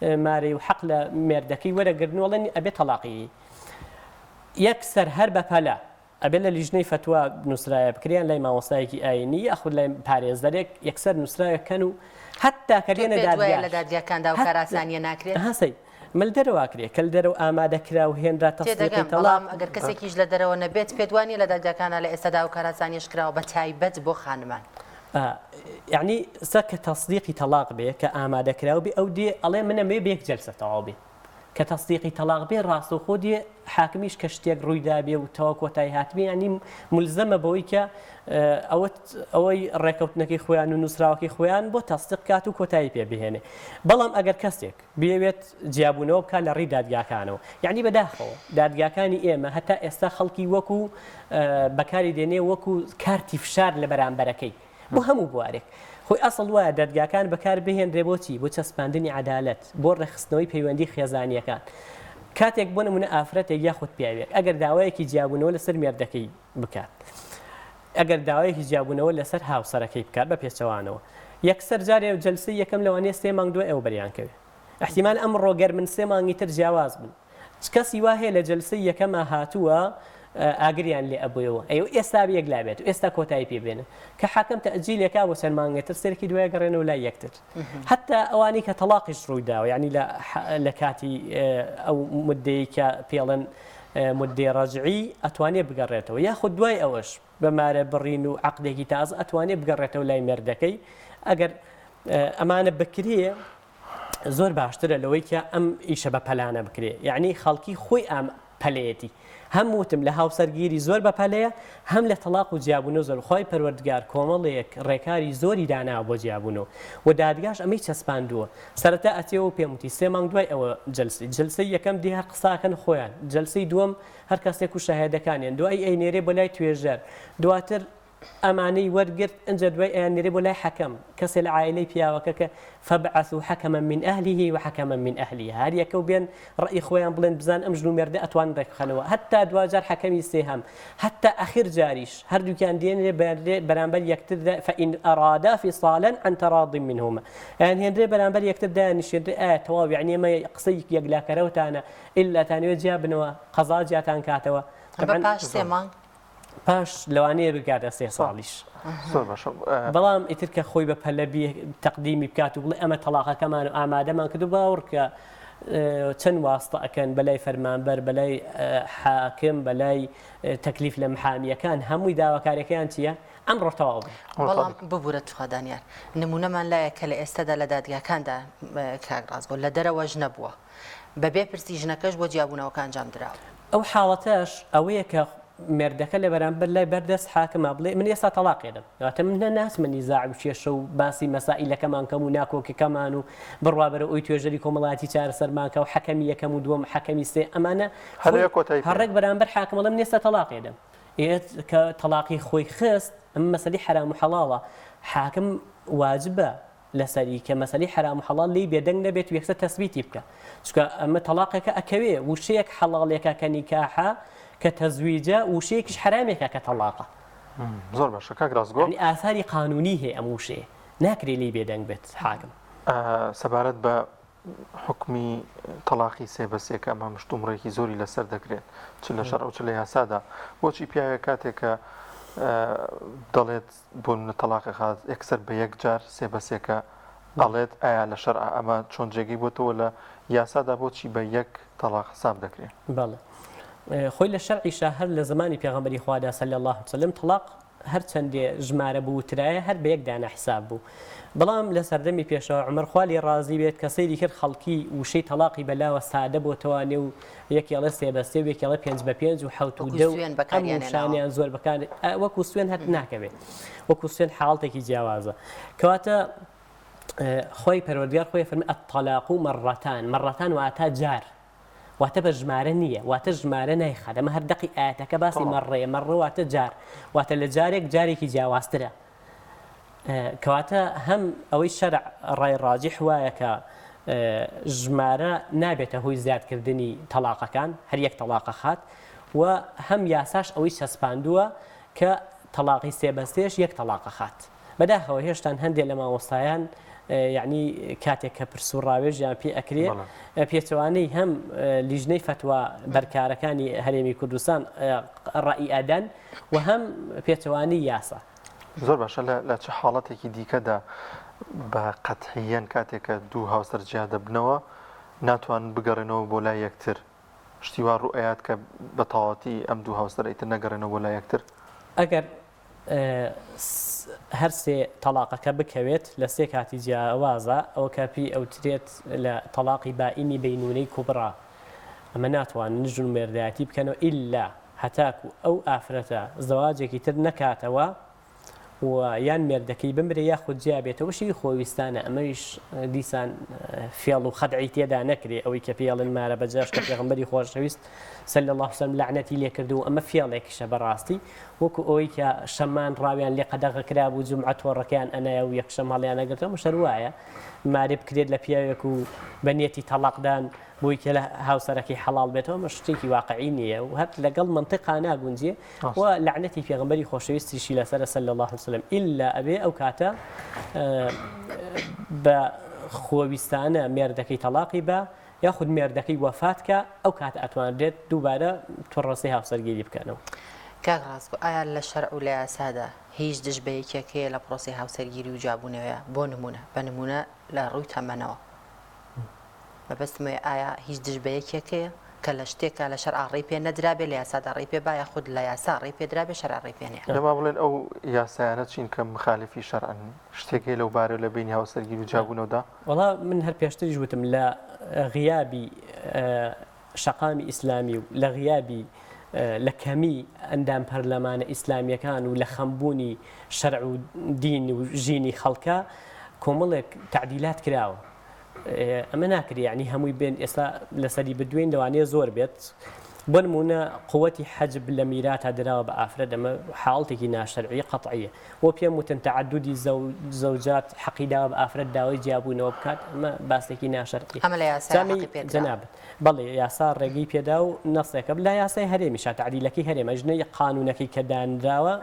مارەی و حەق لە مێردەکەی وەرەگرنەوەڵێنی ئەبێ تەلاقی یەکسەر هەر بە پەلا ئەبێ لە لیژنەی فتووە نووسرایە بکریان لای مامۆستایەکی ئاینی یاخود لای پارێزەرێک یەکسەر نووسراەکەن و حتا کەرێنە لە دادگاکاندا و کاراسانیە ناکرێت هەسەی مل دەرەواکرێ کەل دەرەوە ئامادەکرا و هێنرا تەڵام بەڵام ئەگەر کەسێکیش لە دەرەوە نەبێت پێدوانی لە دادگاکانە لە ئێستادا و کاراسانیش کراوە بە تایبەت بۆ خانمان یعنی سە کە تەصدیقی تەلاق بێ کە ئامادەکراوە بێ ئەو دێ ئەڵێ منە مێ بێک جەلسە تەواو بێ کە تەصدیقی تەلاق بێ ڕاستەوخۆ دێ حاکمیش کە شتێک ڕوویدا بێ و تەوا کۆتایی هاتبێ ینی ملزەمە بەوەی کە ئەوەی ڕێکەوتنەکەی خۆیان و نووسراوەکەی خۆیان بۆ تەصدیق کات و کۆتایی پێ بهێنێ بەڵام ئەگەر کەسێک بێوێت جیابوونەوە بکات لە ڕێی دادگاکانەوە یعنی بەداخەوە دادگاکانی ئێمە هەتا ئێستا خەڵکی وەکو بەکاری دێنێ وەکو کارتی فشار لە بەرامبەرەکەی بۆ هەموو بوارێک خۆی ئەسڵ وایە دادگاکان بەکار بهێنرێ بۆچی بۆ چەسپاندنی عەدالەت بۆ ڕێخستنەوەی پەیوەندی خێزانیەکان کاتێک بۆ نمونە ئافرەتێک یاخود پیاوێک ئەگەر داوایەکی جیابوونەوە لەسەر مێردەکەی بکات ئەگەر داوایەکی جیابوونەوە لەسەر هاوسەرەکەی بکات بە پێچەوانەوە یەکسەر جارێ جەلسەی یەکەم لەوانەیە 3 مانگ دوای ئەو بەریانکەوێت احتیمال ئەمڕۆ گەر من 3 مانگی تر جیاواز بن کەسی وا هەیە لە جەلسەی یەکەمە هاتووە ئاگریان لێ ئەبوویەوە ئەو ئێستا بێک لابێت و ئێستا کۆتایی پێبێنە کە حاکەم تەجیلێکا بۆ چەند مانگێتتر سەرکی دوای گەڕێنەوە لای یەکتر حتا ئەوانی کە تەلاقیش ڕوویداوە ینی لە کاتی ئەو مدەی کە پێڵەن مدەی ڕەجعی ئەتوانێت بگەڕێتەوە یاخود دوای ئەوەش بەمارە بڕین و عەقدێکی تازە ئەتوانێت بگەڕێتەوە لای مێردەکەی ئەگەر ئەمانە بکرێ زۆر باشترە لەوەی کە ئەم ئیشە بە پەلانە بکرێ یعنی خەڵکی خۆی ئەم پەلەیەتی هەم وتم لە هاوسەرگیری زۆر بەپەلەیە هەم لە تەلاق و جیابوونەوە زۆر خۆی پەروەردگار کۆمەڵێک ڕێکاری زۆری داناوە بۆ جیابوونەوە و دادگاش ئەمەی چەسپاندووە سەرەتا ئەتێەوە پێموتی 3 مانگ دوای ئەوە جەلسەی یەکەم دی هەر قساکەن خۆیان جەلسەی دووەم هەر کەسێک و شاهێدەکانیان دوای ئەینێرێ بۆ لای توێژەر دواتر ئەمانەی وەرگرت ئەنجە دوای ئەیانێرێ بۆ لای حەکەم کەسێ لە عائلەی پیاوەکە کە فەبعەثوا حەکەمەن من ئەهلیه وحەکەمەن من ئەهلیها هەر یەکە و بێن ڕەئی خۆیان بڵێن بزان ئەم ژن و مێردە ئەتوان ڕێکخەنەوە هەتا دوجار حەکەمی سێهەم هەتا ئەخیر جاریش هەردووکیان دێنێ بەرامبەر یەکتر فإن أرادا فصالا عن تراض منهما یان هێنرێ بەرامبەر یەکتر دانیشێنرێ ئایا تەواو یعنی ئەمە قسەی یەکلاکەرەوتانە ئللا تانوێت جیابنەوە قەزا جیاتان کاتەوە پاش 3 مانگ پاش لەوانەیە بگاتە 3 ساڵیش بەڵام ئیتر کە خۆی بە پەلەبی تەقدیمی بکات و بڵێ ئەمە تەلاقەکەمان و ئامادەمان کردو باوڕ کە چەند واستە ئەکەن بەلای فەرمانبەر بەلای حاکم بەلای تەکلیف لە محامیەکان هەمووی داواکاریەکەیان چییە؟ ئەمڕۆ تەواو بەڵام ببوورە توخوادانیار نمونەمان لایە کە لە ئێستادا لە دادگاکاندا کاگڕازگۆ لە دەرەوەژ نەبووە بەبێ پرسی ژنەکەش بۆ جیابوونەوەکان ئەنجام درراوە ئەو حاڵەتەش ئەوەیە کە مێردەکە لە بەرامبەر لای بەردەست حاکمە بڵێ من ئێستا تەلاقێدەم واتە من ناسمە نیزاع و کێشە و باسی مەسائیلەکەمان کەم و ناکۆکەکەمان و بڕوا بەرە ئەوی توێژەری کۆمەڵایەتی چارەسەرمانکە و حەکەمی یەکەم و دووەم حەکەمی سێ ئەمانە هەڕێک بەرامبەر حاکمەڵە من ئێستا تەلاقێدەم کە تەلاقی خۆی خست ئەم مەسەلەی حرام و حەڵاڵە حاکم واجبە لەسەری کە مەسەلەی حرام و حەڵاڵ لی بێدەنگ نەبێت و یەکسەر تەسبیتی بکە چونکە ئەمە تەلاقێکە ئەکەوێ وشەیەک حەڵاڵێکە کە نیکاحە کە تەزویجە وشەیەکیش حرامێکە کە تەلاقە زۆر باشە کاک ڕاستگۆ ئاثاری قانونی هەیە ئەم وشەیە ناکرێ لی بێدەنگ بێت حاکم سەبارەت بە حکمی تەلاقی سێبەسێکە ئەمە مشتومڕێکی زۆری لەسەر دەکرێت چ لە شەڕ و چ لە یاسادا بۆچی پیاوێک کاتێکە دەڵێت بۆ منە تەلاقی خات یەکسەر بە یەک جار سێبەسێکە ئەڵێت ئایا لە شەڕ ئەمە چۆن جێگەی بۆتەوە لە یاسادا بۆچی بە یەک تەلاق حساب دەکرێت بەڵێ خۆی لە شەرعیشا هەر لە زمانی پێغەمبەری خوادا صلی الله علیه وسلم تەلاق هەر چەندێ ژمارە بوو وترایە هەر بە یەک دانە حساب بوو بەڵام لە سەردەمی پێشەوە عومەر خوا لێ ڕازی بێت کە سەیری کرد خەڵکی وشەی تەلاقی بەلاوە سادە بۆتەوانێ و یەکێڵە سێبەستێ و یەکێڵە 5/5 و 7 و 10 شانیان زۆر بەکار وەکو سوێن هەر ناکەوێت وەکو سوێن حاڵتێکی جیاوازە کەواتە خۆی پەروەردگار خۆی فەرمی الطلاق مرتان واتە جار واتە بە ژمارە نییە واتە ژمارە نایخات ئەمە هەردەقی ئاەتەکە باسی مەڕێ واتە جار واتە لە جارێکی جیاوازترە کەواتە هەم ئەوەی شەرع ڕای ڕاجح وایە کە ژمارە نابێتە هۆی زیادکردنی تەلاقەکان هەر یەک تەلاقە خات و هەم یاساش ئەوەی چەسپاندووە کە تەلاقی سێبەستێش یەک تەلاقە خات بەداخەوە هێشتان هەندێک لە مامۆستایان یعنی کاتێک کە پرسو ڕاوێژیان پێ ئەکرێ پێچەوانەی هەم لیژنەی فتوە بەرکارەکانی هەرێمی کوردستان ڕای ئەدەن و هەم پێچەوانەی یاسا زۆر باشە لە چه حاڵەتێکی دیکەدا بە قەتحیەن کاتێکە دوو هاوسەر جیا دەبنەوە ناتوان بگەڕێنەوە بۆ لای یەکتر شتیوا ڕوئەیات کە بە تەواوەتی ئەم دوو هاوسەر ئیتر نەگەڕێنەوە بۆ لای یەکتر ئەگەر هەر سێ تەلاقەکە بکەوێت لە سێ کاتی جیاوازە ئەوە کاپی ئەوترێت لە تەلاقی بائینی بەینونەی کوبڕا ئەمە ناتوان نژن و مێردایەتی بکەنەوە ئیلا هەتاکو ئەو ئافرەتە زەواجێکی تر نەکاتەوە و یان مێردەکەی بمرێ یاخود جیا بێتەوە شی خۆویستانە ئەمەش دیسان فێڵ و خەدعی تێدا نەکرێ ئەوەی کە پێڵن مارە بەجاش کە پێغەمبەری خۆشەویست صلی الله وسلم لعنەتی لێ کردو ئەمە فێڵێکیشە بەڕاستی وەکو ئەوەی کە شەمان ڕاویان لێ قەدەغە کرا بوو جومعە تۆڕەکەیان ئەنایە و یەکشەم هەڵیان نەگرتەوە شەر وایە مارێ بکرێت لە پیاوێک و بەنیەتی تەلاقدان بۆی کە لە هاوسەرەکەی حەڵال بێتەوە مە شتێکی واقعی نییە و هەر لەگەڵ منطقا ناگونجێ و لعنەتی پێغەمبەری خۆشەویستیشی لەسەر صلی الله وسلم ئیلا ئەبێ ئەو کاتە بە خۆویستانە مێردەکەی تەلاقی بە یاخود مێردەکەی وەفاتکە ئەو کاتە ئەتوانرێت دووبارە توڕەسی هاوسەرگیری بکەنەوە کاک ڕاستگۆ ئایا لە شەرع و لە یاسادا هیچ دژ بە یەکێکەیە لە پرۆسی هاوسەرگیری و جابوونەوەیە بۆ نمونە بە نمونە لە ڕووی تەمەنەوە بەبستمەوەی ئایا هیچ دژ بە یەکێکەیە کە لە شتێکە لە شەرع ڕێی پێ نەدرابێ لە یاسادا ڕێی پێ با یاخود لە یاسا ڕێی پێدرابێ شەرع ڕێی پێ نییە لەما بڵێن ئەو یاسایانە چین کە مخالفی شەرعن شتێکی لەو بارە لە بینی هاوسەرگیری و جابوونەوەدا وەڵا من هەر پێشتریش وتم لە غیابی شەقامی ئیسلامی و لە غیابی لە کەمی ئەندام پەرلەمانە ئیسلامیەکان و لە خەمبوونی شەرع و دین و ژینی خەڵکە کۆمەڵێک تعدیلات کراوە ئەمە ناکرێ یعنی هەمووی بێن ئێستا لەسەری بدوێن لەوانەیە زۆر بێت بۆ نمونە قووەتی حەجب لە میراتە دراوە بە ئافرەت ئەمە حاڵتێکی ناشەرعی قەتعیە وە پێم وتن تەعەدودی زەوجات حەقیداوە بە ئافرەت داوای جیابوونەوە بکات ئەمە باسێکی ناشەرعی ئەمە لە یاسای جەنابەت بەڵێ یاسا ڕێگەی پێدا و نەسێکە لا یاسای هەرێمیشە تعدیلەکەی هەرێمە ژنەی قانونەکەی کە دانراوە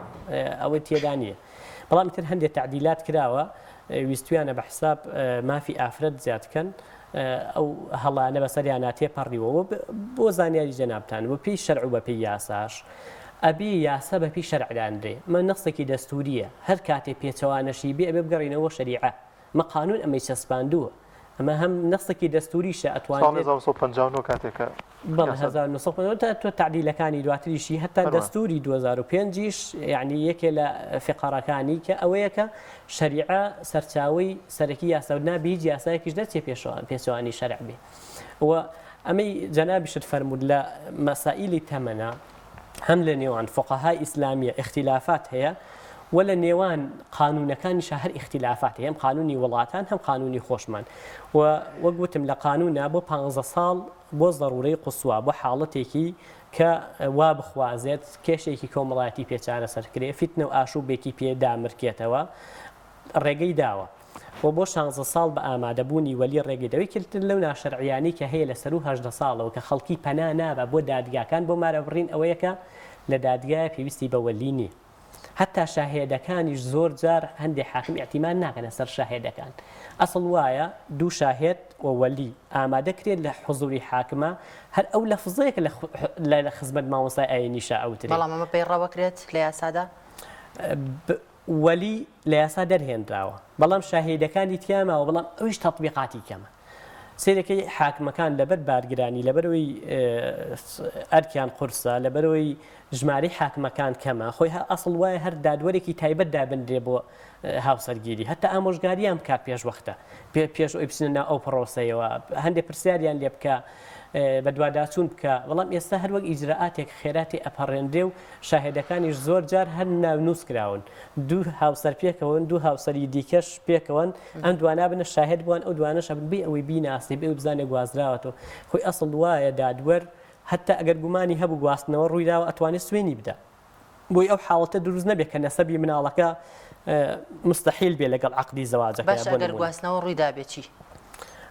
ئەوە تێدا نییە بەڵام تر هەندێک تعدیلات کراوە ویستویانە بە حساب مافی ئافرەت زیادکەن ئەو هەڵانە بەسەریان تێپەڕیەوە بۆ زانیاری جەنابتان بۆ پێی شەرع و بە پێی یاساش ئەبێ یاسا بە پێی شەرعدانرێ مە نەسێکی دەستوریە هەر کاتێ پێچەوانەشی بێ ئەبێ بگەڕینەوە شەریعە مە قانون ئەمەی چەسپاندووە ئەمە هەم نەسێکی دەستوریشە ئەتوانێت 1950 کاتێکە بەڵ 1950 تۆ تعدیلەکانی دواتریشی هەتا دەستوری 2005 یعنی یەکێ لە فقەرەکانی کە ئەوەیە کە شەریعە سەرچاوی سەرەکی یاساونا بە هیچ یاسایەکیش دەچێ پێشەوانی شەرع بێ و ئەمەی جەنابیشت فەرمود لە مەسائیلی تەمەنە هەم لە نێوان فقەهای ئیسلامیە اختلافات هەیە و لە نێوان قانونەکانیشە هەر اختلافات هەیە هەم قانونی وڵاتان هەم قانونی خۆشمان و وەک گوتم لە قانونە بۆ 15 ساڵ بۆ ضرورەی قوسوا بۆ حاڵەتێکی کە وا بخوازێت کێشێکی کۆمەڵایەتی پێچارە سەرکرێ فیتنە و ئاشوبێکی پێدا مرکێتەوە ڕێگەی داوە و بۆ 16 ساڵ بە ئامادەبوونی وەلی ڕێگەدەوەی کردتر لەو ناشەرعیانی کە هەیە لە سەر و 18 ساڵەوە کە خەڵکی پەنا نابە بۆ دادگاکان بۆ مارە بڕین ئەوەیەکە لە دادگایە پێویستی بە وەلی نیە حتا شاهێدەکانیش زۆر جار هەندێک حاکم احتیمان ناکەنە سەر شاهێدەکان ئەسڵ وایە دوو شاهێد و وەلی ئامادەکرێت لە حوزوری حاکمە هەر ئەو لەفزەیەکە لە خزمەت مامۆستای ئاینیشە ئەوترێت بەڵام ئەمە پەیڕەوەکرێت لە یاسادا وەلی لە یاسا دەرهێنراوە بەڵام شاهێدەکانی تیاماوە بەڵام ئەویش تەطبیقاتی کەمە سیرەکەی حاکمەکان لەبەر بارگرانی لەبەرەوەی ئەرکیان قورسە لەبەرەوەی ژمارەی حاکمەکان کەمە خۆی ئەسڵ وایە هەر دادوەرێکی تایبەت دابنرێ بۆ هاوسەرگیری هەتا ئامۆژگاریان بکات پێش وەختە پێش ئەوی بچنە ئەو پرۆسەیەوە هەندێک پرسیاریان لێ بکە بە دوواداچوون بکە بەڵام ئێستا هەر وەک ئیجرعاتێک خێراتی ئەپەڕێنرێ و شاهێدەکانیش زۆر جار هەر ناونووس کراون دوو هاوسەر پێکەوەن دوو هاوسەری دیکەش پێکەوەن ئەم دوانە بنە شاهێد بووان ئەو دوانەش بێ ئەوەی بیناسی بێ و بزانێ گوازراوەتەوە خۆی ئەسڵ وایە دادوەر حتى ئەگەر گومانی هەبوو گواستنەوە ڕوویداوە ئەتوانێت سوێنی بدە بۆی ئەو حاڵەتە دروست نەبێت کە نەسەبی مناڵەکە مستحیل بێ لەگەڵ عقدی زەواجەکە باش ئەگەر گواستنەوە ڕوویدا بێت چی؟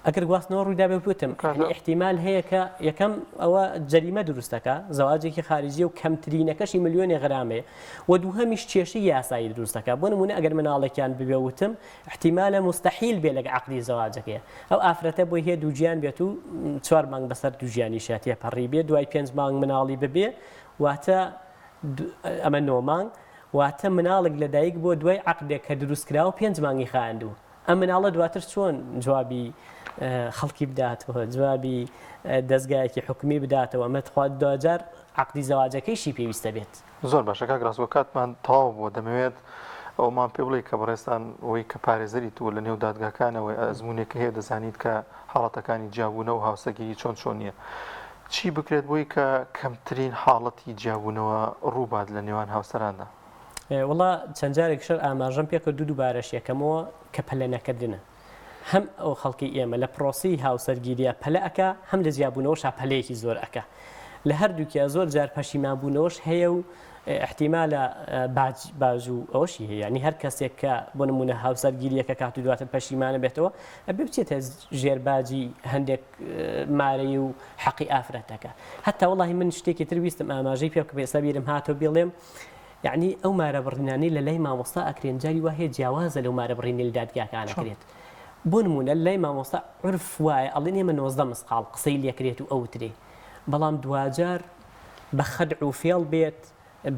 ئەگەر گواستنەوە ڕوویدا بێ بوتم احتیمال هەیە کە یەکەم ئەوە جەریمە دروستەکە زەواجێکی خارجی و کەمترینەکەشی ملیۆنی غرامەیە و دووهەمیش کێشەی یاسایی دروستەکە بۆ نمونە ئەگەر مناڵێکیان ببێ وتم احتیمالە مستحیل بێ لەگە عقدی زەواجەکەیە ئەو ئافرەتە بۆی هەیە دووجیان بێت و 4 مانگ بەسەر دووجیانی شاتیە پەڕی بێ دوای 5 مانگ مناڵی ببێ واتە ئەمە 9 مانگ واتە مناڵێک لەدایک بۆ دوای عقدێک کە دروستکراوە 5 مانگی خاندوو ئەم مناڵە دواتر چۆن جوابی خەڵکی بداتەوە جوابی دەستگایەکی حکومی بداتەوە مەتخوات دوجار عقدی زەواجەکەیشی پێویستە بێت زۆر باشە کاکڕاستگۆ کاتمان تەواو بووە دەمەوێت ئەومان پێ بڵێ کە بەڕێستان ئەوەی کە پارێزەری تووە لە نێو دادگاکانەوەی ئەزمونێکە هەیە دەزانیت کە حاڵەتەکانی جیابوونەوە و هاوسەگیری چۆن نییە چی بکرێت بۆی کە کەمترین حاڵەتی جیابوونەوە ڕووبات لە نێوان هاوسەراندا وڵا چەند جارێک شەر ئاماژەم پێکە دووبارەش یەکەمەوە کە پەلە نەکردنە هەم ئەو خەڵکی ئێمە لە پرۆسی هاوسەرگیریە پەلە ئەکا هەم لە جیابوونەوەش پەلەیەکی زۆر ئەکا لە هەردووکیە زۆر جار پەشیمانبوونەوەش هەیە و احتیمالە باج و ئەوشی هەیە ینی هەر کەسێک کە بۆ نمونە هاوسەرگیریەکە کات و دواتر پەشیمانە بێتەوە ئەبێ بچێتە ژێرباجی هەندێک مارەی و حەقی ئافرەتەکە هەتا وەڵاهی من شتێکی تر ویستم ئاماژەی پێ بکە ئێستا بیرم هاتەوە بڵێم یعنی ئەو مارە بڕینانەی لە لای مامۆستا ئەکرێن جاری وهەیە جیاوازە لەو مارە بڕینی لە دادگاکانەکرێت بۆ نمونە لای مامۆستا عرف وایە ئەڵێن ئێمە 90 مسقال قسەی لێکرێت و ئەوترێ بەڵام دوجار بە خەدع و فێڵ بێت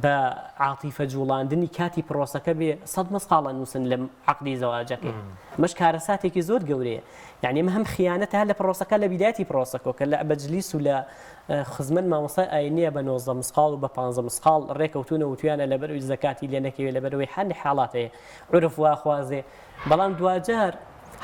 بە عاتیفە جوڵاندنی کاتی پرۆسەکە بێ 100 مسقالە نووسن لە عقدی زەواجەکە مەش کارەساتێکی زۆر گەورەیە یعنی ئمە هەم خیانەت هەر لە پرۆسەکە لە بیداتی پرۆسەکە کە لە بەجلیس و لە خزمەت مامۆستای ئاینیە بە 90 مسقال و بە 15 مسقال ڕێکەوتونە وتویانە لەبەروی زەکاتی لێ نەکەوێت لەبەرەوەی هەندێک حاڵاتەیە عرف واخوازێ بەڵام دوجار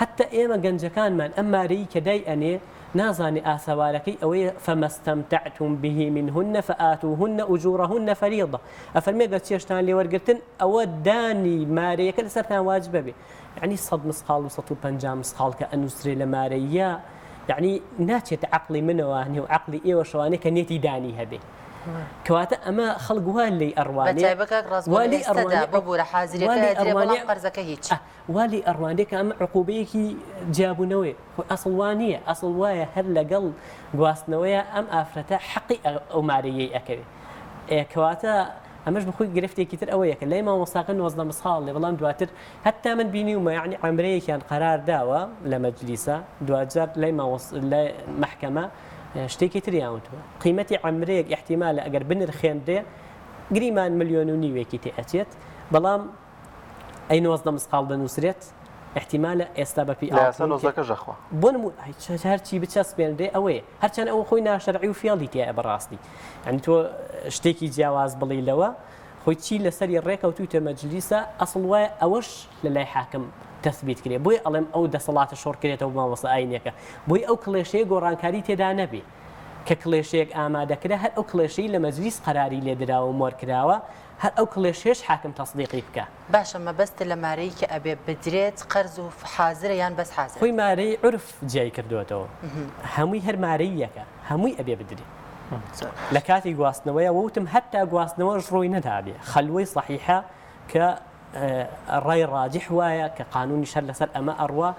حتى ئێمە گەنجەکانمان ئەم مارەی کە دای ئەنێ نازانێ ئاسەوارەکەی ئەوەیە فەمەستەمتعتم به منهن فآتوهن أجورهن فريضة ئەفەرمێ گە چێشتان لێوەرگرتن ئەوە دانی مارەیەکە لەسەرتان واجبە بێ یعنی 100 مسقال و 150 مسقال کە ئەنووسرێ لە مارەیە یعنی ناچێتە عقلی منەوە نێو عقلی ئێوە شەوانێ کە نێتی دانی هەبێ کەواتە ئەمە خەڵگووان لی ئەڕوانێ والی ئەڕوانێکە ئەمە عقوبەیەکی جیابوونەوەی ئەسڵوانیە ئەسڵ وایە هەر لەگەڵ گواستنەوەیە ئەم ئافرەتە حەقی ئەو مارەیەی ئەکەوێت کەواتە ئەمەش بخۆی گرفتێکی تر ئەوەیە کە لای مامۆستاکە 90 مسقال لێ بەڵام دواتر هەتا من بینیومە یعنی عەمرەیەکیان قەرار داوە لە مەجلیسە دوجار لای مەحکەمە شتێکی تریاوتوە قیمەتی عەمرەیەک احتیمالە ئەگەر بنرخێندێ گریمان 1.5 ملیۆن تێ ئەچێت بەڵام ئەی 90 مسقال دەنووسرێت احتیمالە ئێستا بەپی ئاسەکەژەخوا بۆ نمونە هەرچی بچەسپێنرێ ئەوەیە هەرچەند ئەوە خۆی ناشەرعی و فێڵی تێە بەڕاستی یعنی تۆ شتێکی جیاواز بڵیلەوە خۆی چی لەسەری ڕێکەوتوتە مەجلیسە ئەسڵ وایە ئەوەش لە لای حاکم تەثبیت کرێ بۆی ئەڵێم ئەو دەسەڵاتە شۆڕکرێتەوە مامۆستا ئاینیەکە بۆی ئەو کڵێشەیە گۆڕانکاری تێدا نەبێ کە کڵێشەیەک ئامادەکرا هەر ئەو کڵێشەی لە مەجلیس قەراری لێدراوە مۆرکراوە هەر ئەو کڵێشێش حاکم تەصدیقی بکە باشە مەبەستە لە مارەی کە ئەبێ بدرێت قەرز و حازرە یان بەس حازر خۆی مارەی عرف جیای کردوێتەوە هەمووی هەر مارەیەکە هەمووی ئەبێ بدرێت لە کاتی گواستنەوەیە وتم هەتا گواستنەوەش ڕۆی نەدابێ خەلوەی صحیحە کە ڕای ڕاجح وایە کە قانونی شەر لەسەر ئەمە ئەڕوا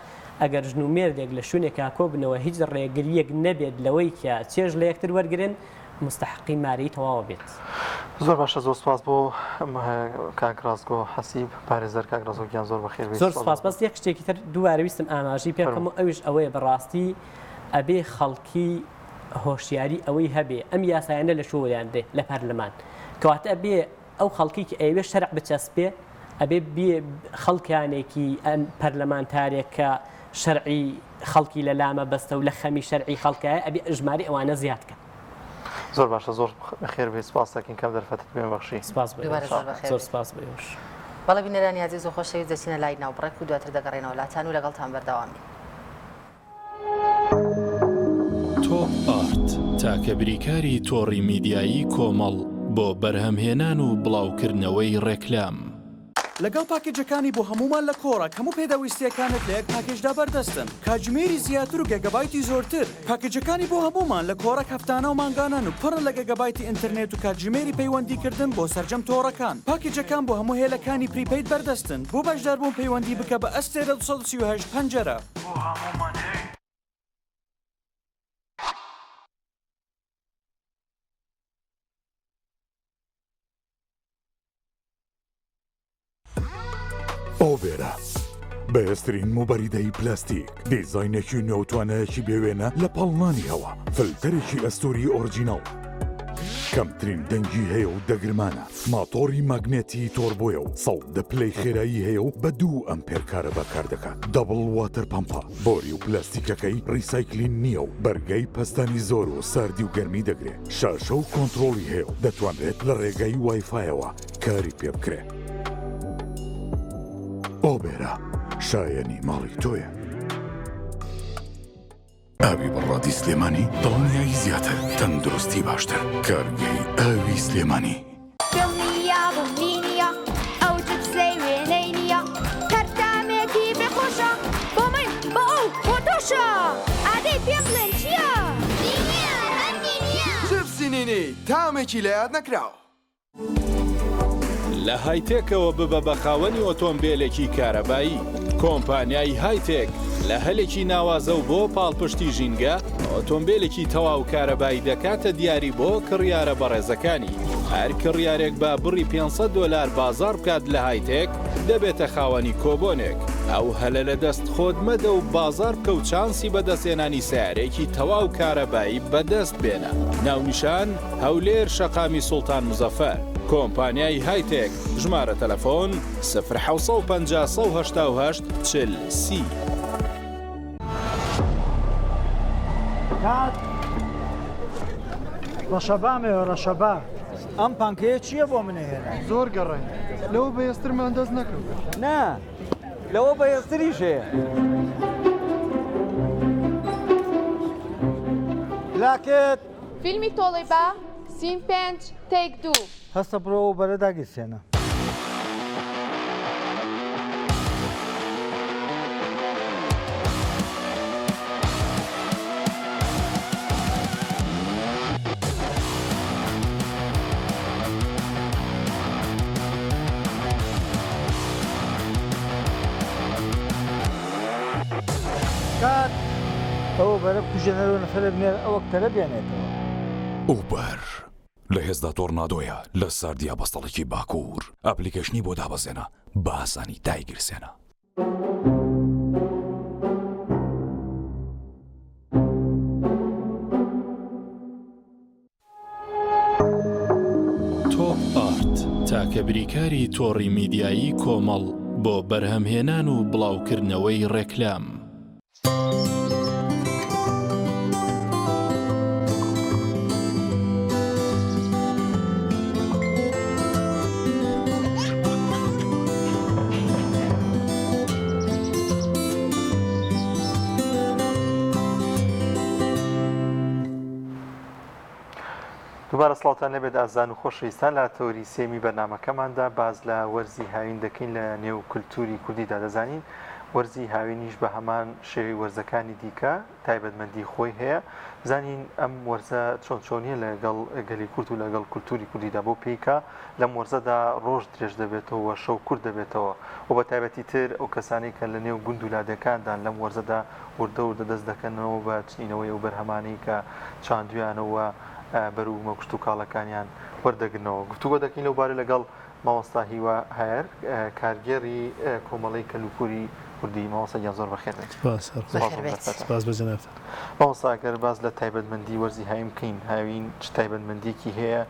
ئەگەر ژن و مێردێک لە شوێنێکا کۆ بنەوە هیچ ڕێگریەک نەبێت لەوەی کە چێژ لە یەکتر وەرگرن مستحقی مارەی تەواوە بێت زۆر باشە زۆر سپاس بۆ کاکڕاستگۆ حەسیب پارێزەر کاکڕاستگۆیان زۆر بەخێر زۆر سپاس بەس یەک شتێکی تر دووبارە ویستم ئاماژەی پێکەم و ئەویش ئەوەیە بەڕاستی ئەبێ خەڵکی هۆشیاری ئەوەی هەبێ ئەم یاسایانە لە شۆیان دێ لە پەرلەمان کەواتە ئەبێ ئەو خەڵکی کە ئەوێ شەرع بچەسپێ ئەبێ خەڵکانێکی پەرلەمانتارێک کە شەرعی خەڵکی لە لامە بەستە و لە خەمی شەرعی خەڵکایە ئەبێ ژماری ئەوانە زیادکە زۆر باشە زۆر خێر بێ سپاس دەکەین کەم دەرفەتت پێم بەخشی سپاس دووبارە زۆر بەخێر زۆر سپاس بێوش بەڵێ بینەرانی عزیز و خۆشەویست دەچینە لای ناوبڕێک و دواتر دەگەڕێنەوە لاتان و لەگەڵتان بەردەوامی تۆپ ئارت تاکە بریکاری تۆڕی میدیایی کۆمەڵ بۆ بەرهەمهێنان و بڵاوکردنەوەی ڕێکلام لەگەڵ پاکێجەکانی بۆ هەمومان لە کۆڕک هەموو پێداویستیەکانت لە یەک پاکێجدا بەردەستن کاتژمێری زیاتر و گەگەبایتی زۆرتر پاکێجەکانی بۆ هەمومان لە کۆڕک هەفتانە و مانگانان و پڕ لە گەگەبایتی ئینترنێت و کاتژمێری پەیوەندیکردن بۆ سەرجەم تۆڕەکان پاکێجەکان بۆ هەموو هێلەکانی پریپەید بەردەستن بۆ بەشداربوون پەیوەندی بکە بە ئەستێرە 238 پەنجەرە بۆ هەمومان هەیە ئۆبێرە بەهێزترین موبەریدەی پلاستیک دیزاینێکی نێوتوانەیەکی بێوێنە لە پەڵنانی هەوا فلتەرێکی ئەستۆری ئۆرجینەڵ کەمترین دەنگی هەیە و دەگرمانە ماتۆری ماگنێتی تۆربۆیە و 100 پلەی خێرایی هەیە و بە 2 ئەمپێر کارە بەکار دەکات دەبڵ واتر پەمپە بۆری و پلاستیکەکەی ڕیسایکلین نییە و بەرگەی پەستانی زۆر و ساردی و گەرمی دەگرێت شاشە و کۆنتڕۆڵی هەیە و دەتوانرێت لە ڕێگەی وایفایەوە کاری پێ بکرێت ئۆبێرە شایەنی ماڵی تۆیە ئاوی بەڕادی سلێمانی دڵنیایی زیاتر تەندروستی باشتر کارگەی ئاوی سلێمانی دڵنیا بڵنینیە ئەو جبسەی وێنەی نییە هەردامێکی بێخۆشە بۆ من بۆ ئەو بۆ تۆشە ئادەی پێم بڵێن چییە؟ نینیە هەندی نییە جبسی نینی تامێکی لە یاد نەکراوە لە هایتێکەوە ببە بە خاوەنی ئۆتۆمبیلێکی کارەبایی کۆمپانیای هایتێک لە هەلێکی ناوازە و بۆ پاڵپشتی ژینگە ئۆتۆمبیلێکی تەواو کارەبایی دەکاتە دیاری بۆ کڕیارە بەڕێزەکانی هەر کڕیارێک بە بڕی $500 بازار بکات لە هایتێک دەبێتە خاوەنی کۆبۆنێک ئەو هەلە لە دەست خۆت مەدە و بازار بکە و چانسی بەدەستێنانی سیارێکی تەواو کارەبایی بەدەست بێنە ناونیشان هەولێر شەقامی سوڵتان مزەفەر کۆمپانیای هایتێک ژمارە تەلەفۆن 0 40 ڕەشەبامێ ڕەشەبا ئەم پانکەیە چییە بۆ منەهێنا زۆر گەڕێن لەوە بەهێزترمان دەست نەکەوت نا لەوە بەهێزتریش هەیە لاکێت فیلمی تۆڵی بە سین 5 تێک 2 هەستە بڕۆ و بەرەداگیرسێنە کات ئەوە بەرە کوژێنەرەوە نەفرە بنێر ئەوە کتەرە بێنێتەوە ئوبەر لە هێزدا تۆرنادۆیە لە ساردیا بەستەڵێکی باکوور ئەپلیکیشنی بۆ دابەزێنە بە ئاسانی دایگیرسێنە تۆپ ئارت تاکە بریکاری تۆڕی میدیایی کۆمەڵ بۆ بەرهەمهێنان و بڵاوکردنەوەی ڕێکلام دووبارە سڵاوتان لەبێت ئازان و خۆشەویستان لە تەوری سێمی بەرنامەکەماندا باز لە وەرزی هاوین دەکەین لە نێو کولتوری کوردیدا دەزانین وەرزی هاوینیش بە هەمان شێوی وەرزەکانی دیکە تایبەتمەندی خۆی هەیە زانین ئەم وەرزە چۆنچۆنیە لەگەڵ گەلی کورد و لەگەڵ کولتوری کوردیدا بۆ پێیکە لەم وەرزەدا ڕۆژ درێژ دەبێتەوە شەو کورد دەبێتەوە و بە تایبەتی تر ئەو کەسانی کە لە نێو گوند و لادەکاندان لەم وەرزەدا وردە وردە دەست دەکەنەوە بە چنینەوەی و بەرهەمانەی کە چاندویانەوە بەرو مەکشت و کاڵەکانیان وەردەگرنەوە گفتوگۆ دەکەین لەوبارە لەگەڵ مامۆستا هیوا هەیەر کارگێڕی کۆمەڵەی کەلوپوری کوردی مامۆستایان زۆر بەخێر سپاس بە جەنابتان مامۆستاگەر باز لە تایبەتمەندی وەرزی هاوین بکەین هاوین چ تایبەتمەندیەکی هەیە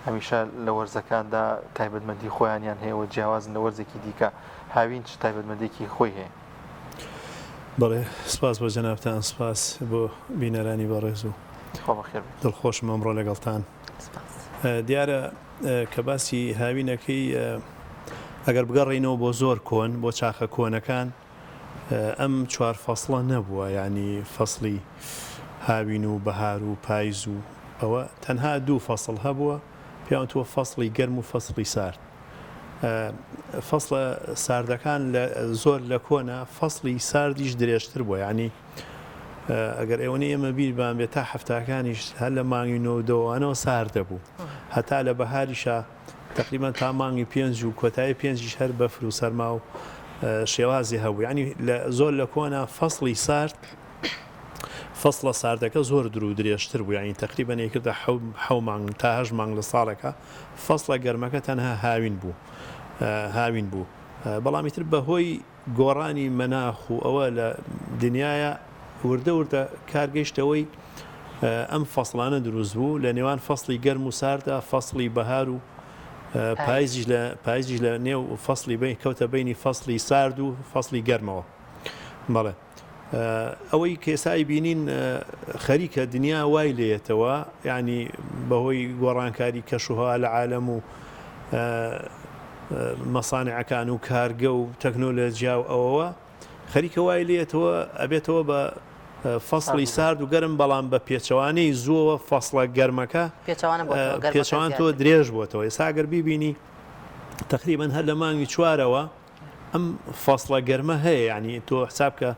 هەمیشە لە وەرزەکاندا تایبەتمەندی خۆیانیان هەیە جیاوازن لە وەرزێکی دیکە هاوین چ تایبەتمەندێکی خۆی هەیە بەڵێ سپاس بۆ جەنابتان سپاس بۆ بینەرانی بەڕێز و دڵخۆشم ئەمڕۆ لەگەڵتان دیارە کە باسی هاوینەکەی ئەگەر بگەڕێنەوە بۆ زۆر کۆن بۆ چاخە کۆنەکان ئەم چوار فەسڵە نەبووە ینی فەسڵی هاوین و بەهار و پاییز و ئەوە تەنها دوو فەسڵ هەبووە پێیانتووە فەسڵی گەرم و فەسڵی سارد فەسڵە ساردەکان زۆر لە کۆنە فەسڵی ساردیش درێژتر بووە ینی ئەگەر ئێوەی ئێمە بیربان بێت تا هەفتاکانیش هەر لە مانگی نۆدەوەوانەوە ساردە بوو هەتا لە بەهاریشە تقریبان تا مانگی پێنج و کۆتایی پێنجیش هەر بەفر و سەرما و شێوازی هەبوو ینی زۆر لە کۆنە فەسڵی سارد فەسڵە ساردەکە زۆر درو درێژتر بوو ینی تقریبان یەکردە حەو مانگ تا هەژ مانگ لە ساڵەکە فەسڵە گەرمەکە تەنها هاوین بوو بەڵامی تر بەهۆی گۆڕانی مەناخ و ئەوە لە دنیاە وردە وردە کارگەیشتەوەی ئەم فەسڵانە دروست بوو لە نێوان فەسڵی گەرم و ساردە فەسڵی بەهار و پاییزیش لە نێو فەسڵی بین کەوتە بینی فەسڵی سارد و فەسڵی گەرمەوە بەڵێ ئەوەی کێسایی بینین خەریکە دنیا وای لێتەوە ینی بەهۆی گۆڕانکاری کەشوها لە عالەم و مەسانعەکان و کارگە و تەکنۆلۆجیا و ئەوەوە خەریکە وای لێتەوە ئەبێتەوە بە فەسڵی سارد و گەرم بەڵام بە پێچەوانەی زووەوە فەسڵە گەرمەکە پێچەوان تۆ درێژ بووەتەوە ئێساگەر بیبینی تقریبان هەر لە مانگی چوارەوە ئەم فەسڵە گەرمە هەیە ینی تۆ حساب کە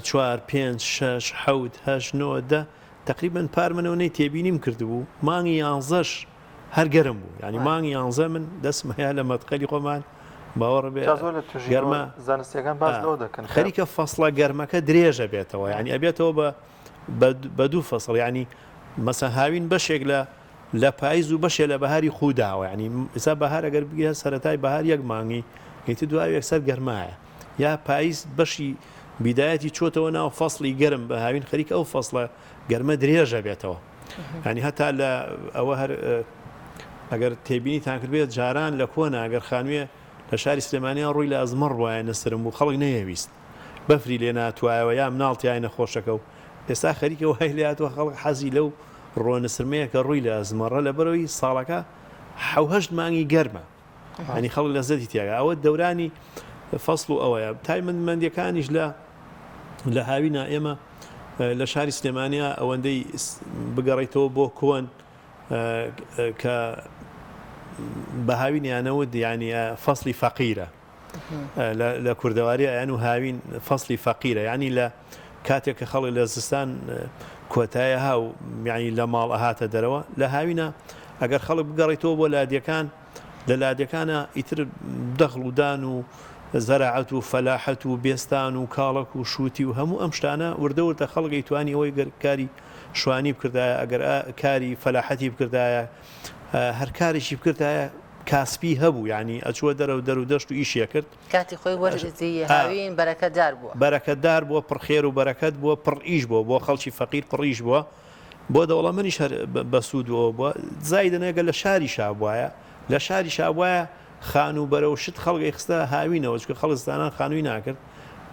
4 5 6 7 8 9 10 تقریبان پارمنەوەی تێبینیم کردبوو مانگی 11ش هەر گەرم بوو ینی مانگی 11 من دەستمەیە لە مەتقەلی خۆمان باوەڕ بێ گەرمە زانستیەکان باز لەوە دەکەن خەریکە فەسڵە گەرمەکە درێژە بێتەوە ینی ئەبێتەوە بە دوو فەسڵ ینی مەسە هاوین بەشێک لە پاییز و بەشێ لە بەهاری خودداوە ینی ئێستا بەهار ئەگەر بگە سەرەتای بەهار یەک مانگی هیتی دوای یەکسەر گەرمایە یا پاییز بەشی بیدایەتی چۆتەوە ناو فەسڵی گەرم بە هاوین خەریکە ئەو فەسڵە گەرمە درێژە بێتەوە ینی هەتا لە ئەوە هەر ئەگەر تێبینیتان کردبێت جاران لە کۆنا ئەگەر خانوێ لە شاری سلێمانیان ڕووی لە ئەزمەڕ وایە نەسرم بوو خەڵک نەیەویست بەفری لێ ناتوایەوە یا مناڵتیای نەخۆشەکە و ئێستا خەریکە وای لێهاتوە خەڵک حەزی لەو ڕۆنسرمەیە کە ڕووی لە ئەزمەڕە لە بەرەوەی ساڵەکە حەوهەشت مانگی گەرمە ینی خەڵک لەزەتی تیاگە ئەوە دەورانی فەسڵ و ئەوەیە تایبەتمەندیەکانیش لە هاوینە ئێمە لە شاری سلێمانیا ئەوەندەی بگەڕێیتەوە بۆ کۆن کە بە هاوینیانەوت ینی فەسڵی فەقیرە لە کوردەواری یان و هاوین فەسڵی فەقیرە ینی لە کاتێک کە خەڵک لە زستان کۆتایە هاو یعنی لە ماڵ ئەهاتە دەرەوە لە هاوینە ئەگەر خەڵک بگەڕێتەوە بۆ لادیەکان لە لادیەکانە ئیتر دەخڵ و دان و زەراعەت و فەلاحەت و بێستان و کاڵک و شووتی و هەموو ئەم شتانە وردەوردە خەڵکی توانی ئەوەی کاری شوانی بکردایە ئەگەر کاری فەلاحەتی بکردایە هەر کارێکی بکردایە کاسپی هەبوو ینی ئەچووە دەرە و دەر و دەشت و ئیشیە کرد کاتی خۆی وەرزی هاوین بەرەکەتدار بووە بەرەکەتدار بووە پڕخێر و بەرەکەت بووە پڕ ئیش بووە بۆ خەڵکی فەقیر پڕیش بووە بۆ دەوڵەمەنیش هەر بەسوودەوە بووە زایدنەگە لە شاری شابواە لە شاری شابواە خان و بەرە و شت خەڵگەی خستە هاوینەوە چکە خەڵستانان خانووی ناکرد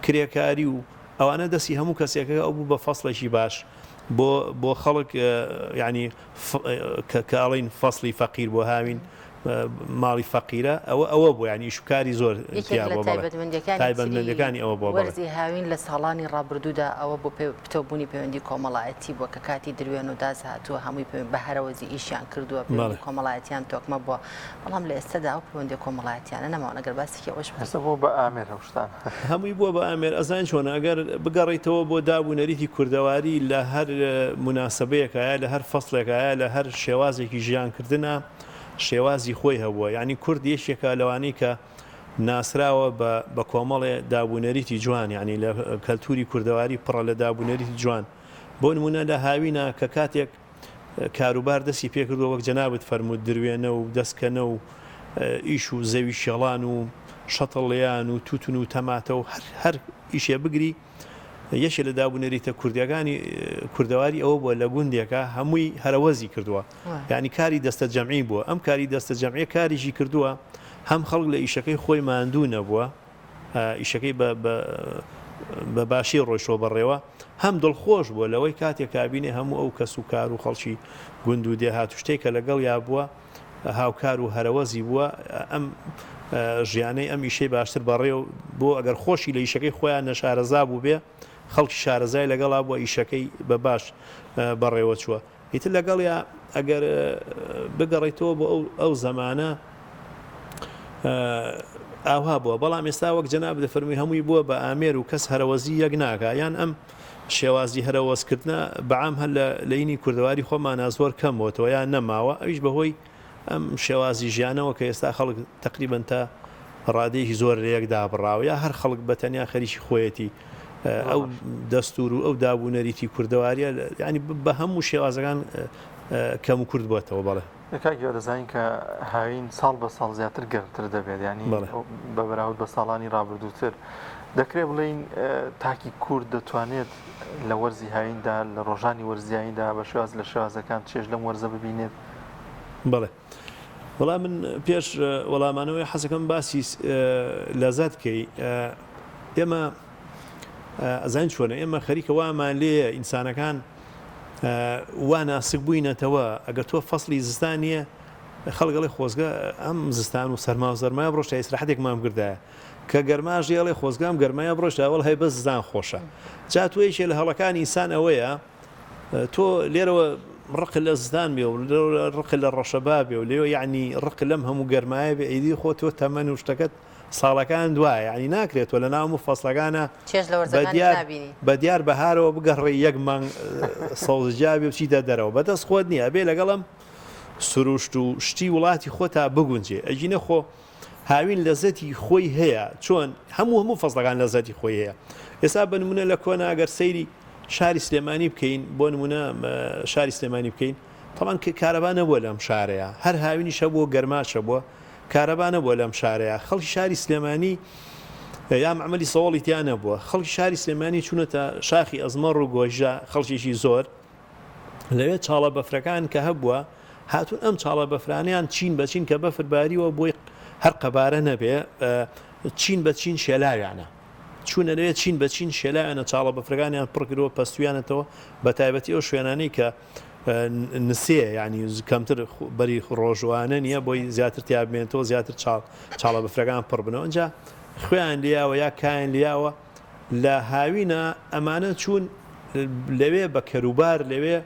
کرێکاری و ئەوانە دەستی هەموو کەسێکەکە ئەو بوو بە فەسڵێکی باش بۆ خەڵک ینی کاڵین فەسڵی فەقیر بۆ هاوین ماڵی فەقیرە ئەوە بۆ ینی شکاری زۆر تایبەتمەندەکانی ئەوە بۆ وەرزی هاوین لە ساڵانی ڕابردوودا ئەوە بۆ پتەوبوونی پەیوەندی کۆمەڵایەتی بووە کە کاتی دروێن و داز هاتووە هەمووی بەهرەوەزی ئیشیان کردووە کۆمەڵایەتیان تۆکمە بووە بەڵام لە ئێستادا ئەو پەیوەندی کۆمەڵایەتیانە نەماوە ئەگەر باسێکی ئەوەش بۆ بە ئامێر هەوشتان هەمووی بووە بە ئامێر ئەزان چۆن ئەگەر بگەڕێیتەوە بۆ دابوونەریتی کوردەواری لە هەر مناسبەیەکایە لە هەر فەسڵێکایە لە هەر شێوازێکی ژیانکردنە شێوازی خۆی هەبووە ینی کورد یەکێکە لەوانەی کە ناسراوە بە کۆمەڵێ دابوونەریتی جوان ینی لە کەلتوری کوردەواری پڕە لە دابوونەریتی جوان بۆ نمونە لە هاوینە کە کاتێک کاروبار دەستی پێکردو وەک جەنابەت فەرموود دروێنە و دەستکەنە و ئیش و زەوی شێڵان و شەتڵیان و توتن و تەماتە و هەر ئیشێ بگری یەشێ لە دابوونەریتە کوردەکانی کوردەواری ئەوە بووە لە گوندێکە هەمووی هەرەوەزی کردووە ینی کاری دەستە جەمعی بووە ئەم کاری دەستە جەمعی کاریشی کردووە هەم خەڵک لە ئیشەکەی خۆی ماندوو نەبووە ئیشەکەی بە باشی ڕۆیشەوە بەڕێوە هەم دڵخۆش بووە لەوەی کاتێک کابینێ هەموو ئەو کەس و کار و خەڵکی گوند و دێهات شتێکە لەگەڵ یا بووە هاوکار و هەرەوەزی بووە ئەم ژیانەی ئەم ئیشەی باشتر بەڕێو بۆ ئەگەر خۆشی لە ئیشەکەی خۆیان نەشارەزا بوو بێ خەڵکی شارەزای لەگەڵا بووە ئیشەکەی بە باش بەڕێوە چووە ئیتر لەگەڵ یا ئەگەر بگەڕێتەوە بۆ ئەو زەمانە ئاوا بووە بەڵام ئێستا وەک جەناب دەفەرمی هەمووی بووە بە ئامێر و کەس هەرەوەزی یەک ناکە یان ئەم شێوازی هەرەوەزکردنە بەعام هەر لە لەینی کوردەواری خۆمانە زۆر کەمەوەتەوە یان نەماوە ئەویش بەهۆی ئەم شێوازی ژیانەوە کە ئێستا خەڵک تقریبن تا ڕادەیەکی زۆر لە یەکدا بڕاوە یا هەر خەڵک بەتەنیا خەریکی خۆیەتی ئەو دەستور و ئەو دابوونەریتی کوردەواریە ینی بە هەموو شێوازەکان کەم و کورد بووەتەوە بەڵێ کاکیوە دەزانین کە هاوین ساڵ بە ساڵ زیاتر گەرمتر دەبێت ینی بە بەراورد بە ساڵانی ڕابردووتر دەکرێت بڵین تاکی کورد دەتوانێت لە وەرزی هاویندا لە ڕۆژانی وەرزیاییدا بە شێواز لە شێوازەکان چێژ لەم وەرزە ببینێت بڵێ وەڵام من پێش وەڵامانەوەی حەزەکەم باسی لەزات بکەی ئێمە ئەزان چۆنە ئێمە خەریکە وامان لێ ئینسانەکان وا ناسک بووینەتەوە ئەگەر تۆ فەسلی زستانیە خەڵگەڵی خۆزگە ئەم زستان و سەرما و زەرمایە بڕۆشتە ئیسراحەتێکمان بگردایە کە گەرماژێڵێ خۆزگام گەرمایە بڕۆشتە ئەوڵ هەی بە زستان خۆشە جا توێشێ لە هەڵەکانی ئینسان ئەوەیە تۆ لێرەوە ڕق لە زستان بێ و ڕق لە ڕەشەبا بێ و لێوە یعنی ڕق لەم هەموو گەرمایە بێ ئیدی خۆ تۆ تەمەن و شتەکەت ساڵەکان دوایە ینی ناکرێتەوە لە ناو فەسلەکانە بە دیار بەهارەوە بگەڕێ یەک مانگ سەوزجابێ و چیدە دەرەوە بەدەست خۆت نییە بێ لەگەڵم سروشت و شتی وڵاتی خۆتا بگونجێ ئەجینە خۆ هاوین لەزەتی خۆی هەیە چۆن هەموو فەسلەکان لەزەتی خۆی هەیە ئێستا بنمونە لە کۆنا ئەگەر سەیری شاری سلێمانی بکەین بۆ نمونە شاری سلێمانی بکەین تەمان کارەبا نەبووە لەم شارەیە هەر هاوینی شە بووە گەرماشە بووە کارەبا نەبووە لەم شارەیە خەڵکی شاری سلێمانی یا معمەلی سەوڵی تیان نەبووە خەڵکی شاری سلێمانی چوونەتە شاخی ئەزمەڕ و گۆژە خەڵکیشی زۆر لەوێ چاڵە بەفرەکان کە هەبووە هاتون ئەم چاڵە بەفرانیان چین بەچین کە بەفرباریەوە بۆی هەر قەبارە نەبێ چین بە چین شێلاویانە چوونە لەوێ چین بە چین شێلاویانە چاڵە بەفرەکانیان پڕکرەوە پەستویانەتەوە بە تایبەتی ئەو شوێنانەی کە نسێ ینی کەمتر بەری ڕۆژوانە نییە بۆی زیاتر تیابێنێتەوە زیاتر چاڵە بەفرەکان پڕ بنەوە ئەنجا خوێیان لیاوە یا کایان لیاوە لە هاوینە ئەمانە چوون لەوێ بە کەروبار لەوێ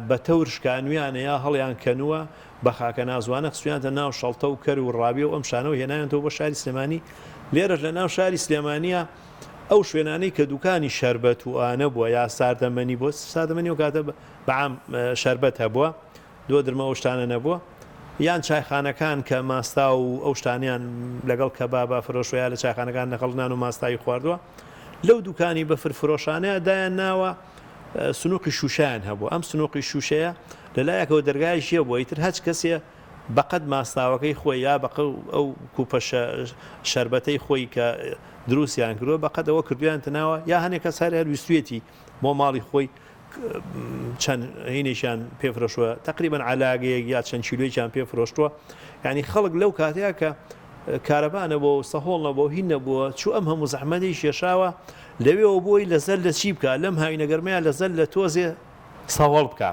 بە تەور شکانویانە یا هەڵیان کەنووە بە خاکە نازوانە خسویانتە ناو شەڵتە و کەر و ڕابێ و ئەم شانەوە هێنایانەوە بۆ شاری سلێمانی لێرەش لە ناو شاری سلێمانیە ئەو شوێنانەی کە دوکانی شەربەت و ئانە بووە یا ساردەمەنی بۆ سادەمەنی و کاتە بەعام شەربەت هەبووە دۆ درمەوە شتانە نەبووە یان چایخانەکان کە ماستا و ئەو شتانیان لەگەڵ کەبابە فرۆشویا لە چایخانەکان نەقڵنان و ماستایی خواردووە لەو دوکانی بە فرفرۆشانەیە دایان ناوە سنووقی شوشیان هەبوو ئەم سنووقی شوشەیە لەلایەکەوە دەرگایشیە بۆ ئیتر هەچ کەسێ بەقەت ماستاوەکەی خۆی یا بەق ئەو کوپە شەربەتەی خۆی کە دروستیان کردووە بەقەت ئەوە کردویان تناوە یا هەنێک کەس هەر ویستوێتی بۆ ماڵی خۆی چەند هینێکیان پێفرۆشوە تقریبان علاگەیەک یا چەند چیلۆیان پێفرۆشتووە یعنی خەڵک لەو کاتەیە کە کارەبانە بۆ سەهۆڵ نەبوو هین نەبووە چوو ئەم هەموو زەحمەتی شێشاوە لەوێەوە بۆی لەزەر لە چی بکە لەم هاوینە گەرمەیە لەزەر لە تۆزێ ساوەڵ بکە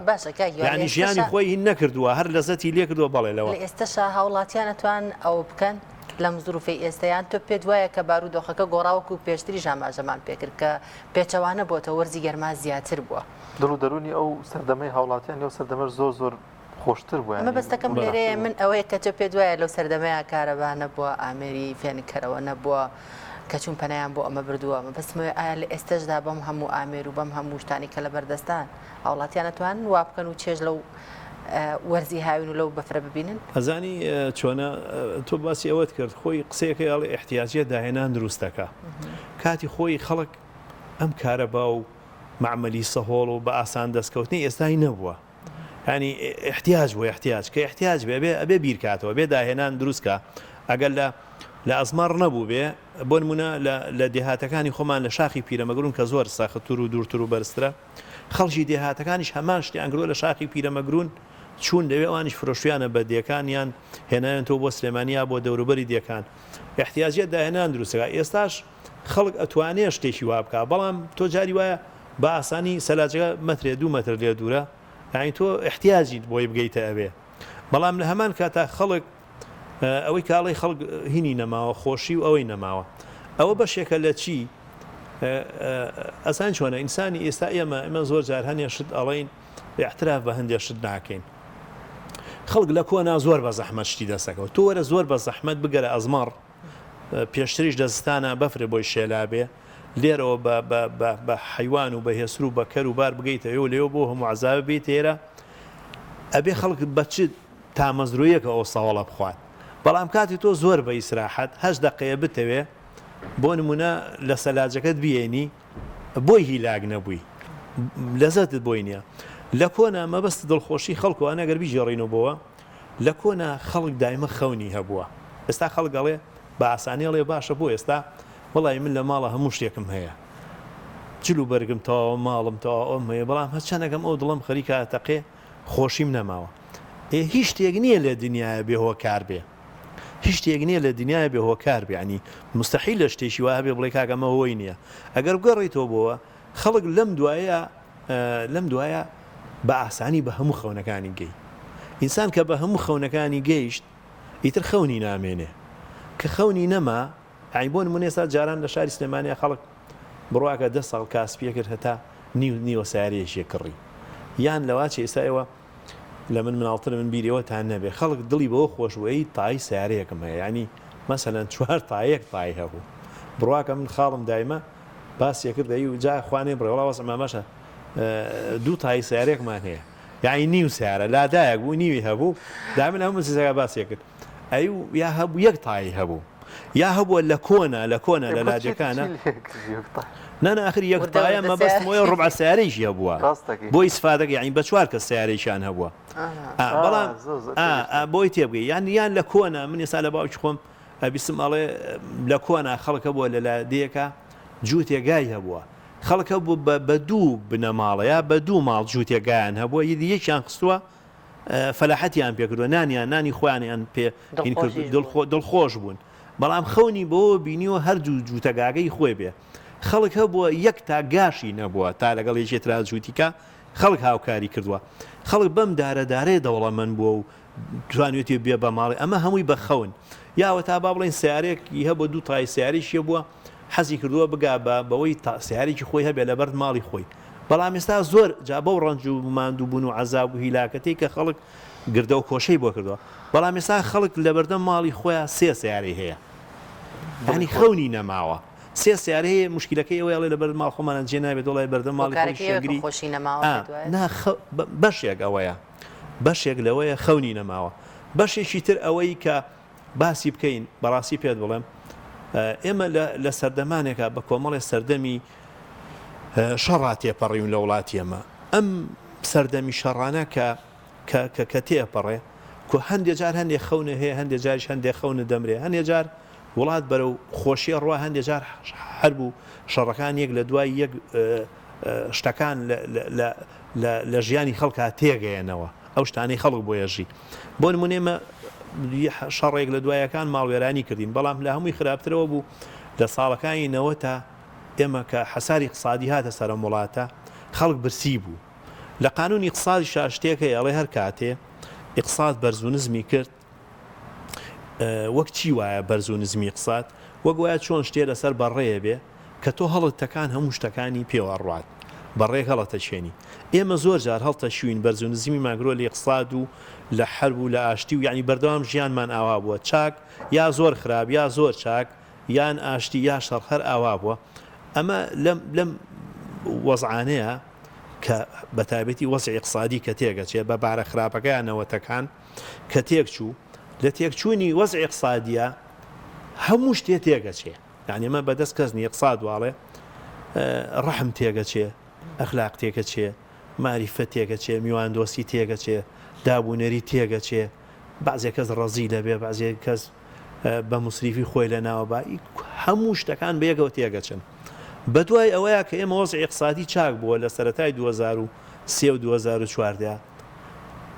ینی ژیانی خۆی هین نەکردووە هەر لەزەتی لێ کردووە بەڵێ لەوە ئێستاشا هاوڵاتیان ئەتوان ئەو بکەن لەم زروفی ئێستایان تۆ پێت وایە کە بارودۆخەکە گۆڕاوەکو پێشتری ژاماژەمان پێکرد کە پێچەوانە بۆتە وەرزی گەرما زیاتر بووە دڵ و دەرونی ئەو سەردەمەی هاوڵاتیان لەو سەردەمە زۆر خۆشتر بووە ئەمە بەستەکەم لێرەیە من ئەوەیە کە تۆ پێت وایە لەو سەردەمەیە کارەبا نەبووە ئامێری فێنکەرەوە نەبووە کە چوون پەنایان بۆ ئەمە بردووە بەسمەوەی ئایا لە ئێستەشدا بەم هەموو ئامێر و بەم هەموو شتانی کە لە بەردەستان هاوڵاتیان ئەتوان وا بکەن و چێژ لەو وەرزی هاوین و لەو بەفرە ببینن ئەزانی چۆنە تۆ باسی ئەوەت کرد خۆی قسەیەکە ئەڵێ احتیاجیە داهێنان دروستەکە کاتی خۆی خەڵک ئەم کارەبا و معمەلی سەهۆڵ و بە ئاسان دەستکەوتنی ئێستای نەبووە ینی احتیاج بۆ احتیاج کە احتیاج بێ ئەبێ بیرکاتەوە بێ داهێنان دروستکە ئەگەر لە ئەزمار نەبوو بێ بۆ نمونە لە دێهاتەکانی خۆمان لە شاخی پیرەمەگرون کە زۆر ساختور و دوورتر و بەرزترە خەڵکی دێهاتەکانیش هەمان شتیان کردووە لە شاخی پیرەمەگرون چوون لەوێ ئەوانیش فرۆشتیانە بە دیەکانیان هێنایەنەوە بۆ سلێمانیا بۆ دەوروبەری دیەکان احتیاجیە داهێنان دروستەکە ئێستاش خەڵک ئەتوانێ شتێکی وا بکە بەڵام تۆ جاری وایە بە ئاسانی سەلاجەکە مەترێ 2 مەتر لێ دوورە یانی تۆ احتیاجیت بۆی بگەیتە ئەوێ بەڵام لە هەمان کاتا خەڵک ئەوەی کاڵی خەڵک هینی نەماوە خۆشی و ئەوەی نەماوە ئەوە بەشێکە لە چی ئەسان چۆنە ئینسانی ئێستا ئێمە زۆر جار هەنێ شت ئەڵین احتراف بە هەندێک شت ناکەین خەڵک لە کۆنا زۆر بە زەحمەت شتی دەسەکەەوە تۆ وەرە زۆر بە زەحمەت بگەرە ئەزمار پێشتریش دەستانە بەفرێ بۆی شێلا بێ لێرەوە بە حیوان و بە هێسر و بە کەر و بار بگەیتە ئێوە لێوە بۆ هەموو عەزابە بێت ئێرە ئەبێ خەڵک بەچت تامەزرویەکە ئەو ساوەڵە بخوات بەڵام کاتی تۆ زۆر بە ئیسراحەت 8 دقەیە بتەوێ بۆ نمونە لە سەلاجەکەت بێنی بۆی هیلاگ نەبووی لەزەتت بۆی نییە لە کۆنا مەبەست دڵخۆشی خەڵکووە ئەگەر بیژێڕینەوە بۆەوە لە کۆنا خەڵک دایمە خەونی هەبووە ئێستا خەڵگەڵێ بە ئاسانیڵێ باشە بۆ ئێستا وڵی من لە ماڵە هەموو شتێکم هەیە جلو بەرگم تاوە ماڵم تاوە ئەم هەیە بەڵام هەچەنەکەم ئەو دڵم خەریکە تەقێ خۆشیم نەماوە هیچ شتێک نییە لە دنیاە بێهۆ کار بێ هیچ شتێک نییە لە دنیاە بێهۆ کار بێ ینی مستحیل لە شتێکی وایە بێ بڵێ کاکەمە هۆی نییە ئەگەر بگەڕیتەوە بۆەوە خەڵک لەم دوایە بە ئاسانی بە هەموو خەونەکانی گەی ئینسان کە بە هەموو خەونەکانی گەیشت ئیتر خەونی نامێنێ کە خەونی نەما ئای بۆ نمونە ئێستا جاران لە شاری سلێمانیا خەڵک بڕواکە 10 ساڵ کاسپیە کرد هەتا نیوە سارێشیە کڕی یان لەواچی ئێستا ئێوە لە مناڵتر من بیرەوەتان نەبێ خەڵک دڵی بەوە خۆشوەی تای سارەیەکم هەیە ینی مەسەلەن 4 تایەک تای هەبوو بڕواکە من خاڵم دایمە باسیە کرد دەی و جا خوانێ بڕێوەڵاوەس ئەمامەشە 2 تای سارێکمان هەیە یعنی نیو سارە لادایەک بوو نیوی هەبوو دامن هەموو سیزەکە باسیە کرد ئەی یا هەبوو 1 تایی هەبوو یا هەبووە لە کۆنا لە لاجەکانە نەناخر یەکتایە مەبەستمەوەی ڕوبع سارەیشی هەبووە بۆ ئیسفادەکە یعنی بە 4 کەس سارەیشیان هەبووە بەڵام بۆی تێبگەی یان لە کۆنا من ێستا لە باوکی خۆم ئەبیسم ئەڵێ لە کۆنا خەڵکە بووە لە لادەیەکە جووتێگای هەبووە خەڵکە بوو بە 2 بنەماڵەیە بە 2 ماڵ جووتێگایان هەبووە یەکیان خستووە فەلاحەتیان پێکردووە نانیان نانی خۆیانیان پێ دڵخۆش بوون بەڵام خەونی بۆ بینیوە هەردوو جووتەگاگەی خۆی بێ خەڵک هەبووە 1 تا گاشی نەبووە تا لەگەڵ یەکێترا جووتیکە خەڵک هاوکاری کردووە خەڵک بەم دارەدارەیە دەوڵەمەند بووە و توانێتی بێ بە ماڵی ئەمە هەمووی بە خەون یاوە تا با بڵێن سیارێکی هەبووە 2 تای سیاریشیە بووە حەزی کردووە بگا بەوەی سیارێکی خۆی هەبێ لەبەر ماڵی خۆی بەڵام ئێستا زۆر جا بەو ڕەنج و ماندوو بوون و عەزاب و هیلاکەتی کە خەڵک گردە و کۆشەی بۆ کردووە بەڵام ئێستا خەڵک لەبەردەم ماڵی خۆیان 3 سیارەی هەیە ینی خەونی نەماوە 3 سیارەیە مشکلەکەی ئەوەیە لە بەر ماڵ خۆمانە جێ نابێت دڵی بەردەم ماڵی خۆشیگری بەشێک ئەوەیە بەشێک لەوەیە خەونی نەماوە بەشێکی تر ئەوەی کە باسی بکەین بەڕاستی پێت بڵێم ئێمە لە سەردەمانێکە بە کۆمەڵی سەردەمی شەڕا تێپەڕیون لە وڵاتی ئێمە ئەم سەردەمی شەڕانە کە تێپەڕێ کە هەندێک جار هەندێک خەونە هەیە هەندێک جاریش هەندێک خەونە دەمرێ هەندێک جار وڵات بەرەو خۆشیە ڕوا هەندێک جار هەر بوو شەڕەکان یەک لە دوای یەک شتەکان لە ژیانی خەڵکا تێگەیەنەوە ئەو شتانەی خەڵک بۆ ێژی بۆ نمونێمە شەڕێک لە دوایەکان ماڵوێرانی کردین بەڵام لە هەمووی خراپترەوە بوو لە ساڵەکانی 90 ئێمە کە حەساری اقتصادی هاتە سەرم وڵاتە خەڵک برسی بوو لە قانونی اقتصادی شاشتێکە ئەڵێ هەر کاتێ اقتصاد بەرزونزمی کرد وەک چی وایە بەرزونزمی اقتصاد وەک وایە چۆن شتێ لەسەر بەڕێیە بێ کە تۆ هەڵتەکان هەموو شتەکانی پێوە ڕوات بەڕێک هەڵەتە شوێنی ئێمە زۆر جار هەڵتە شوین بەرزونزمی ماگرۆ لە اقتصاد و لە حرب و لە ئاشتی و یعنی بەردەوام ژیانمان ئاوا بووە چاک یا زۆر خراپ یا زۆر چاک یان ئاشتی یا شەڕ هەر ئاوا بووە ئەمە لەم وەزعانەیە کە بەتایبەتی وەزعی اقتصادی کە تێگەچێت بە بارە خراپەکەیان نەوەتەکان کە تێکچوو لە تێکچوونی وەزعی اقتصادیە هەموو شتێ تێگەچێ یعنی ئەمە بەدەست کەس نیە اقتصاد واڵێ ڕەحم تێگەچێ ئەخلاق تێگەچێ معریفەت تێگەچێ میواندۆستی تێگەچێ دابوونەری تێگەچێ بەعزێ کەس ڕەزی دەبێ بەعزێ کەس بە مسریفی خۆی لە ناوە با هەموو شتەکان بەیەکەوە تێگەچن بەدوای ئەوەیە کە ئێمە وەزعی اقتصادی چاک بووە لە سەرەتای 2003 و 2014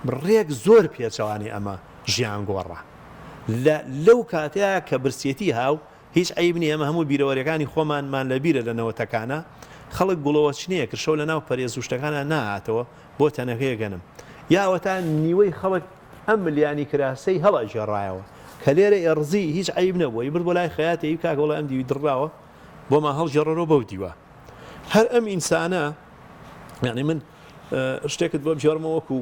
ڕێک زۆر پێچەوانی ئەمە ژیان گۆڕە لەو کاتەیە کە برسێتی هاو هیچ عیب نیە ئەمە هەموو بیرەوەریەکانی خۆمانمان لە بیرە لە نەوەتەکانە خەڵک گوڵەوە چنیە کردشەو لە ناو پەرێز و شتەکانە نهاتەوە بۆ تەنەکەیە گەنم یاوەتا نیوەی خەڵک ئەم ملیانی کراسەی هەڵە ژێڕایەوە کە لێرە ئێڕزی هیچ عیب نەبووە برد بۆ لای خەیاتەی کاکەوڵە ئەم دیوی دڕاوە بۆمان هەڵژێڕەوە بەو دیوە هەر ئەم ئینسانە یعنی من شتێکت بۆ بژێڕمە وەکو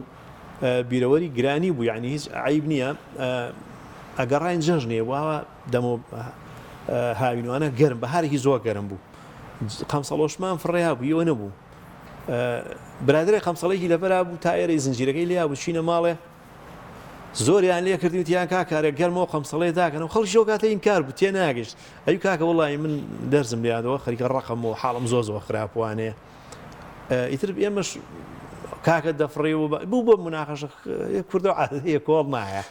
بیرەوەری گرانی بوو یعنی هیچ عیب نییە ئەگەڕاین جەژنێ واوە دەمە هاوینوانە گەرم بەهارێکی زۆر گەرم بوو قەمسەڵۆشمان فڕێیا بوو ئەوە نەبوو برادرای قەمسەڵێکی لەبەرا بوو تایەرەی زنجیرەکەی لیا بوو چینە ماڵێ زۆریان لێ کردیوتیان کاکارێک گەرمەوە قەمسەڵێ داکەنەوە خەڵکی ژۆ کاتە این کار بوو تێ ناگەشت ئەوی کاکە وەڵی من دەرزم لێیانەوە خەریکە ڕقمەوە حاڵم زۆر خراپوانەیە ئیتر ئێمەش کاکە دەفڕێ بوو بۆ مناقەشە کوردە عادەیە کۆڵ نایە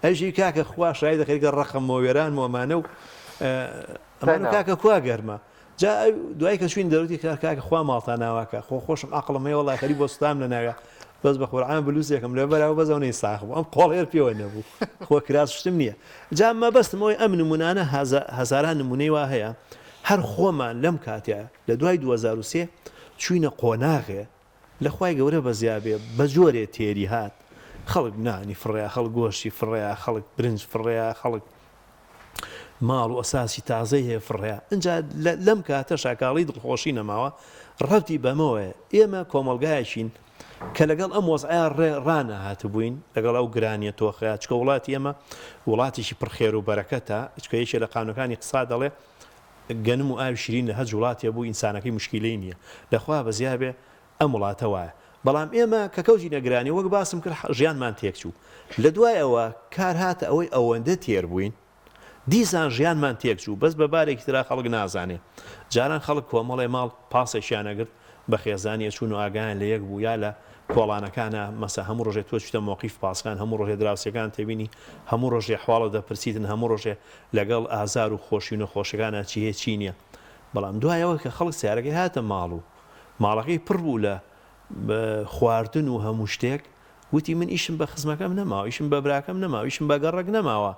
ئەژی کاکە خوا شای دەخەریکە ڕقمەوە وێران وەمانە و ئەمانە کاکە کوا گەرمە جا دوای کە چوین دەوتی کاکە خوا ماڵتان ناواکە خۆشم عقڵم هەیە وەڵی خەری بۆ سوتام لە ناوێ بەس بە قورعان بلووسێکم لە بەراوە بەزەونەی ساخ بوو ئەم قۆڵێر پێوە نەبوو خۆ کراس شتم نییە جا مەبەستمەوەی ئەم نمونانە هەزاران نمونەی وا هەیە هەر خۆمان لەم کاتەیە لە دوای 2023 چوینە قۆناغێ لە خوای گەورە بەزیابێ بە جۆرێ تێری هات خەڵک نانی فڕێ خەڵک گۆشتی فڕێ خەڵک برنج فڕێ خەڵک ماڵ و ئەساسی تازەی هەیە فڕێ اینجا لەم کاتە شاکاڵی دڵخۆشی نەماوە ڕەتی بەمەوەیە ئێمە کۆمەلگایەکین کە لەگەڵ ئەم وەزعە ڕێڕانە هاتبووین لەگەڵ ئەو گرانیە تۆخەیە چکە وڵاتی ئێمە وڵاتێکی پڕخێر و بەرەکەتە چکە یەکێ لە قانونەکانی قسا دەڵێ گەنم و ئاوی شیرین لە هەج وڵاتێ بوو ئینسانەکەی مشکیلەی نییە لەخوا بەزیابێ ئەم وڵاتە وایە بەڵام ئێمە کە کەوتی نەگرانی وەک باسم کرد ژیانمان تێکچوو لە دوایەوە کار هاتە ئەوەی ئەوەندە تێر بووین دیسان ژیانمان تێکچوو بەس بە بارێکی ترا خەڵک نازانێ جاران خەڵک کۆمەڵێ ماڵ پاسێکیانەگرت بە خێزانیە چوون و ئاگایان لە یەک بوو یا لە کۆڵانەکانە مەسە هەموو ڕۆژێ تۆ چتە مۆقیف پاسکان هەموو ڕۆژێ دراوسەکان تێبینی هەموو ڕۆژێ حواڵە دەپرسیتن هەموو ڕۆژێ لەگەڵ ئازار و خۆشی و نەخۆشەکانە چی هەیە چی نییە بەڵام دوایەوە کە خەڵک سیارەکەی هاتە ماڵ و ماڵەکەی پڕ بوو لە خواردن و هەموو شتێک وتی من ئیشم بە خزمەکەم نەماوە ئیشم بە براکەم نەماوە ئیشم بە گەڕێک نەماوە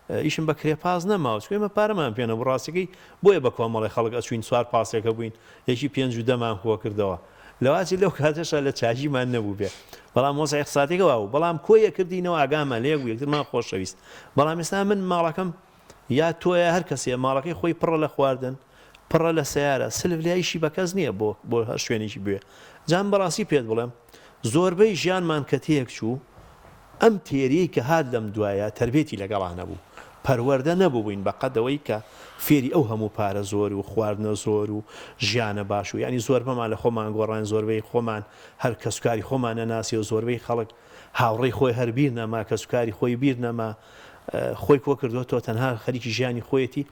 ئیشم بە کرێپاز نەماوە چێمە پارەمان پێنە بڕاستەکەی بۆیە بە کۆمەڵی خەڵک ئەچوین سوار پاسێکە بووین یەکی 5 و 10مان خۆ کردەوە لەواتی لەو کاتەشە لە چاژیمان نەبوو بێ بەڵام مۆزای قساتێکەوە بوو بەڵام کۆیە کردینەوە ئاگامان لێک بوو یەکترمان خۆشەویست بەڵام ئێستا من ماڵەکەم یا تۆیە هەر کەسێ ماڵەکەی خۆی پڕە لە خواردن پڕە لە سیارە سلف لایشی بە کەس نییە بۆ هەر شوێنێکی بوێ جان بەڕاستی پێت بڵێم زۆربەی ژیانمان کە تێک چوو ئەم تێریەی کە هات لەم دوایە تربێتی لەگەڵانە بوو پەروەردە نەبووین بە قەدەوەی کە فێری ئەو هەموو پارە زۆر و خواردنە زۆر و ژیانە باش و ینی زۆربەمان لە خۆمان گۆڕان زۆربەی خۆمان هەر کەسوکاری خۆمانە ناسی و زۆربەی خەڵک هاوڕێی خۆی هەر بیر نەما کەسوکاری خۆی بیر نەما خۆی کۆ کردووە تۆ تەنها خەریکی ژیانی خۆیەتی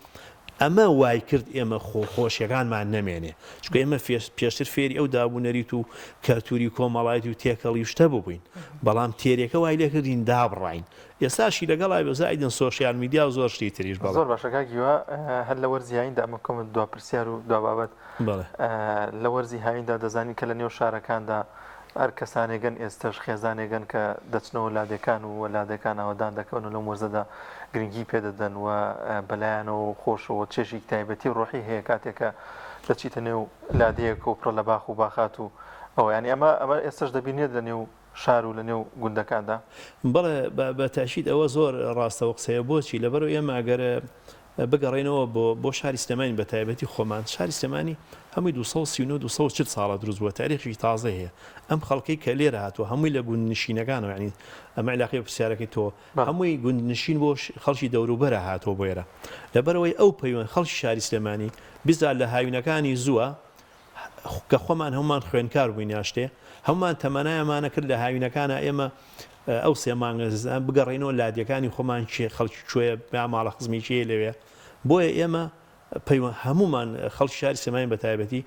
ئەمە وای کرد ئێمە خۆشیەکانمان نەمێنێ چکە ئێمە پێشتر فێری ئەو دابوونەریت و کەلتوری کۆمەڵایەتی و تێکەڵی شتە ببووین بەڵام تێرێکە وای لێ کردین دابڕین ئێستاشی لەگەڵای بەزایدن سۆشیال میدیا و زۆر شتی تریش زۆر باشەکەگیوە هەر لە وەرزی هایندا ئەمە کۆمت دوا پرسیار و دوابابەت لە وەرزی هایندا دەزانی کە لە نێو شارەکاندا هەر کەسانێگەن ئێستش خێزانێگەن کە دەچنەوە لادەکان و لادەکان ئەوەدان دەکەون و لەم وەرزەدا گرنگی پێدەدەن و بەلایەنەوە خۆشەوە چێژی تایبەتی ڕۆحی هەیە کاتێکە دەچیتە نێو لادەیەک و پڕە لە باخ و باخات و ئەوە ینی ئەمە ئێستش دەبینێت لە نێو شار و لە نێو گوندەکاندا بەڵێ بە تاشید ئەوە زۆر ڕاستەوە قسەیە بۆچی لەبەرەوە ئێمە ئەگەرە بگەڕێنەوە بۆ شاری سلێمانی بە تایبەتی خۆمان شاری سلێمانی هەمووی 240 ساڵە دروست بووە تاریخی تازە هەیە ئەم خەڵکەی کە لێرە هاتووە هەمووی لە گوند نشینەکانەوە ینی ئەمە علاقەی پرسیارەکەی تۆ هەمووی گوند نشین بۆ خەڵکی دەوروبەرە هاتۆ بۆێرە لەبەرەوەی ئەو پەیوەند خەڵکی شاری سلێمانی بیزار لە هاوینەکانی زووە کە خۆمان هەمومان خوێنکار بووین یاشتێ هەمومان تەمەنایەمانە کرد لە هاوینەکانە ئێمە ئەو سێمانگە بگەڕێنەوە لادیەکانی خۆمان خەڵکی کوێە ماڵە خزمیی لەوێ بۆیە ئێمە هەمومان خەڵکی شاری سلێمانی بە تایبەتی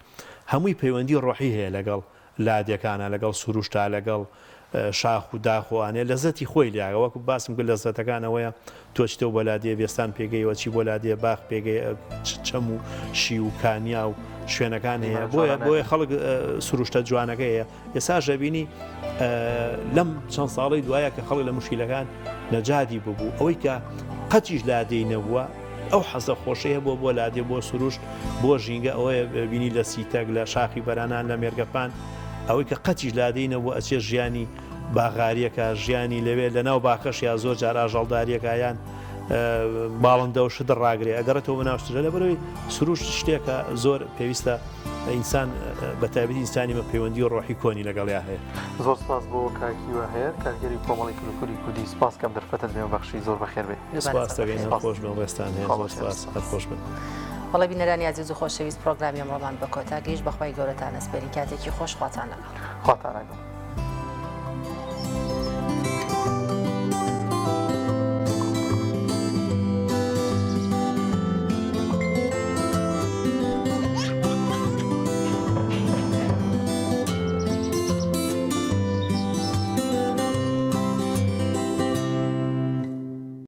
هەمووی پەیوەندی ڕۆحی هەیە لەگەڵ لادیەکانە لەگەڵ سروشتا لەگەڵ شاخ و داخۆوانێ لەزەتی خۆی لیاگە وەکو باسم کرد لەزەتەکانەوەیە تۆچتە و بەلادێ وێستان پێگەیەوە چی بۆ لادێ باخ پێگەی چەم و شی و کانیا و شوێنەکان هەیە بۆیە خەڵک سروشتە جوانەکە هەیە ئێستا ژەبینی لەم چەند ساڵی دوایە کە خەڵک لە مشکلەکان نەجادی ببوو ئەوەی کە قەتیش لادەی نەبووە ئەو حەزە خۆشەیە بۆ لادێ بۆ سروش بۆ ژینگە ئەوەیە بینی لە سیتەک لە شاخی بەرانان لە مێرگەپان ئەوەی کە قەتیش لادەینە بۆ ئەچێ ژیانی باغاریەکە ژیانی لەوێ لە ناو باخەش یا زۆر جار ئاژەڵداریەکەیان باڵندە و شدر ڕاگرێ ئەگەڕێتەوە بەناوشترە لە بەرەوەی سروش شتێکە زۆر پێویستە ئینسان بە تایبەتی ئینسانی مە پەیوەندی و ڕۆحی کۆنی لەگەڵیا هەیە. زۆر سپاس بۆ کاکیوە هەیە کارگەری کۆمەڵی کلوکوری کودی سپاس کەم دەرفەتت بێ بەخشی زۆر بەخێر بێت. سپاس دەگەین خۆش بن وێستان هەیە زۆر سپاس خۆش بن. وڵی بینەرانی عزیز و خۆشەویست پرۆگرامی ئەمڕۆمان بە کۆتا گەیشت بەخوای گەورەتان ئەسپێری کاتێکی خۆش خواتان لەگەڵ. خواتان لەگەڵ.